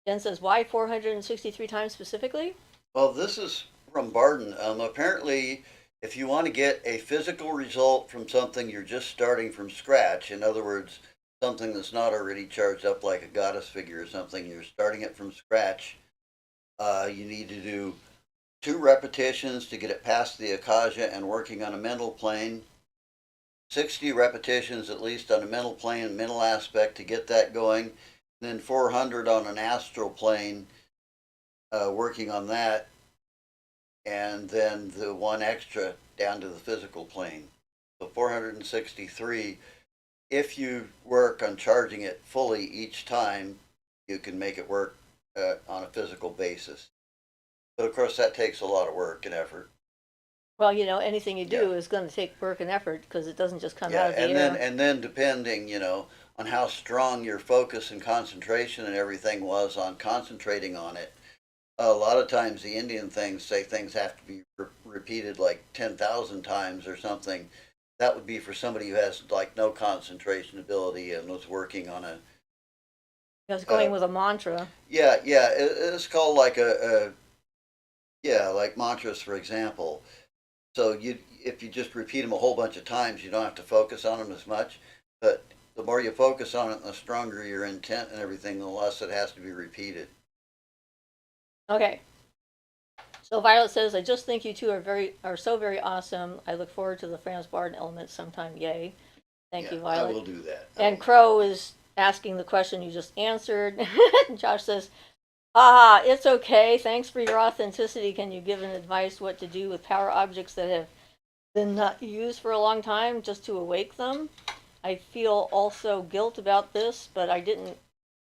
Jen says, why 463 times specifically? Well, this is from Barden. Apparently, if you want to get a physical result from something you're just starting from scratch, in other words, something that's not already charged up like a goddess figure or something, you're starting it from scratch, you need to do 2 repetitions to get it past the akaja and working on a mental plane, 60 repetitions at least on a mental plane, mental aspect to get that going, and then 400 on an astral plane, working on that, and then the one extra down to the physical plane. So 463. If you work on charging it fully each time, you can make it work on a physical basis. But of course, that takes a lot of work and effort. Well, anything you do Yeah. is going to take work and effort because it doesn't just come Yeah, out of the and air. then depending, on how strong your focus and concentration and everything was on concentrating on it. A lot of times the Indian things say things have to be repeated like 10,000 times or something. That would be for somebody who has like no concentration ability and was working on a. It's Uh, going with a mantra. yeah, it's called like yeah, like mantras, for example. So if you just repeat them a whole bunch of times, you don't have to focus on them as much. But the more you focus on it, and the stronger your intent and everything, the less it has to be repeated. Okay. So Violet says, I just think you two are so very awesome. I look forward to the Franz Barden element sometime. Yay. Thank Yeah, you, I Violet. will do that. And Crow is asking the question you just answered. Josh says, haha, it's okay. Thanks for your authenticity. Can you give an advice what to do with power objects that have been not used for a long time just to awake them? I feel also guilt about this, but I didn't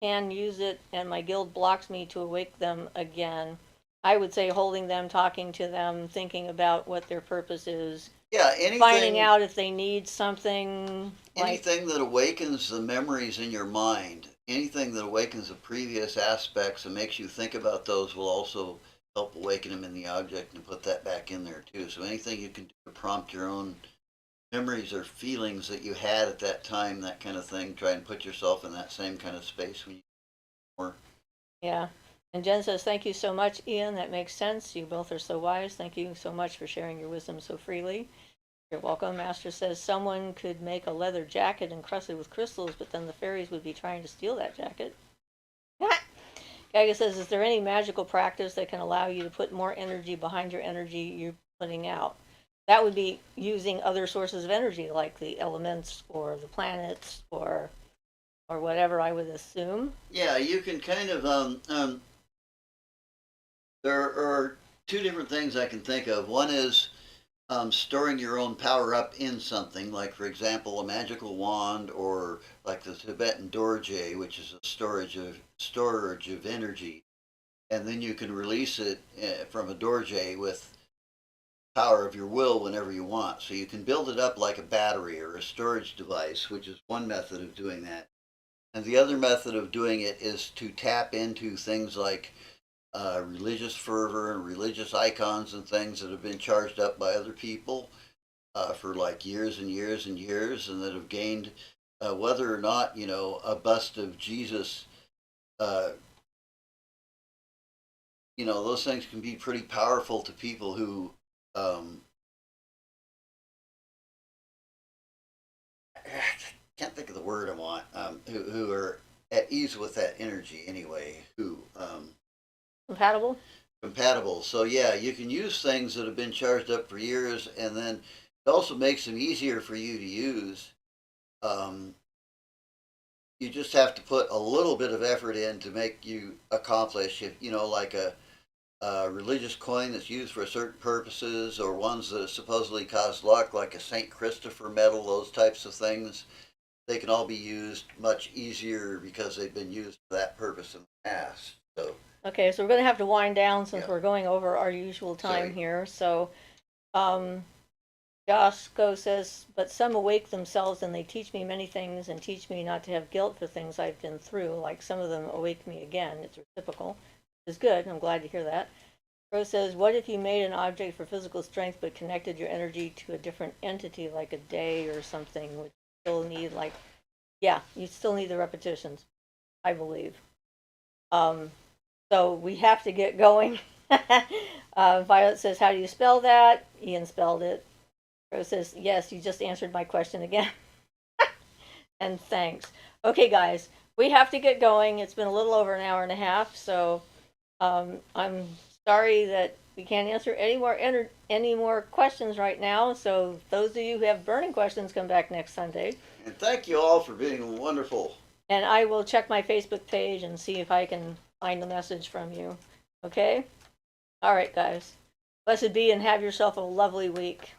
can use it, and my guild blocks me to awake them again. I would say holding them, talking to them, thinking about what their purpose is, Yeah, finding out if they need something like. anything that awakens the memories in your mind, anything that awakens the previous aspects and makes you think about those will also help awaken them in the object and put that back in there too. So anything you can do to prompt your own memories or feelings that you had at that time, that kind of thing. Try and put yourself in that same kind of space when you were. Yeah. And Jen says, thank you so much, Ian. That makes sense. You both are so wise. Thank you so much for sharing your wisdom so freely. You're welcome. Master says, someone could make a leather jacket encrusted with crystals, but then the fairies would be trying to steal that jacket. Gaga says, is there any magical practice that can allow you to put more energy behind your energy you're putting out? That would be using other sources of energy, like the elements or the planets or whatever, I would assume. Yeah, you can kind of there are two different things I can think of. One is storing your own power up in something, like for example, a magical wand, or like the Tibetan Dorje, which is a storage of energy, and then you can release it from a Dorje with power of your will whenever you want. So you can build it up like a battery or a storage device, which is one method of doing that. And the other method of doing it is to tap into things like religious fervor and religious icons and things that have been charged up by other people for like years and years and years, and that have gained, whether or not, a bust of Jesus, uh, those things can be pretty powerful to people who can't think of the word I want, who are at ease with that energy anyway, who Compatible? compatible. So yeah, you can use things that have been charged up for years, and then it also makes them easier for you to use. Um, you just have to put a little bit of effort in to make you accomplish it. Like a religious coin that's used for certain purposes, or ones that supposedly cause luck, like a Saint Christopher medal. Those types of things, they can all be used much easier because they've been used for that purpose in the past. So Okay, so we're going to have to wind down since yeah, we're going over our usual time sorry. here. So, um, Josco says, but some awake themselves and they teach me many things and teach me not to have guilt for things I've been through. Like some of them awake me again. It's reciprocal. It's good. I'm glad to hear that. Rose says, what if you made an object for physical strength but connected your energy to a different entity, like a day or something, which still need like, yeah, you still need the repetitions, I believe. Um, so we have to get going. Violet says, how do you spell that? Ian spelled it. Rose says, yes, you just answered my question again. And thanks. Okay, guys, we have to get going. It's been a little over an hour and a half, so I'm sorry that we can't answer any more questions right now. So those of you who have burning questions, come back next Sunday. And thank you all for being wonderful. And I will check my Facebook page and see if I can find the message from you. Okay? All right, guys. Blessed be and have yourself a lovely week.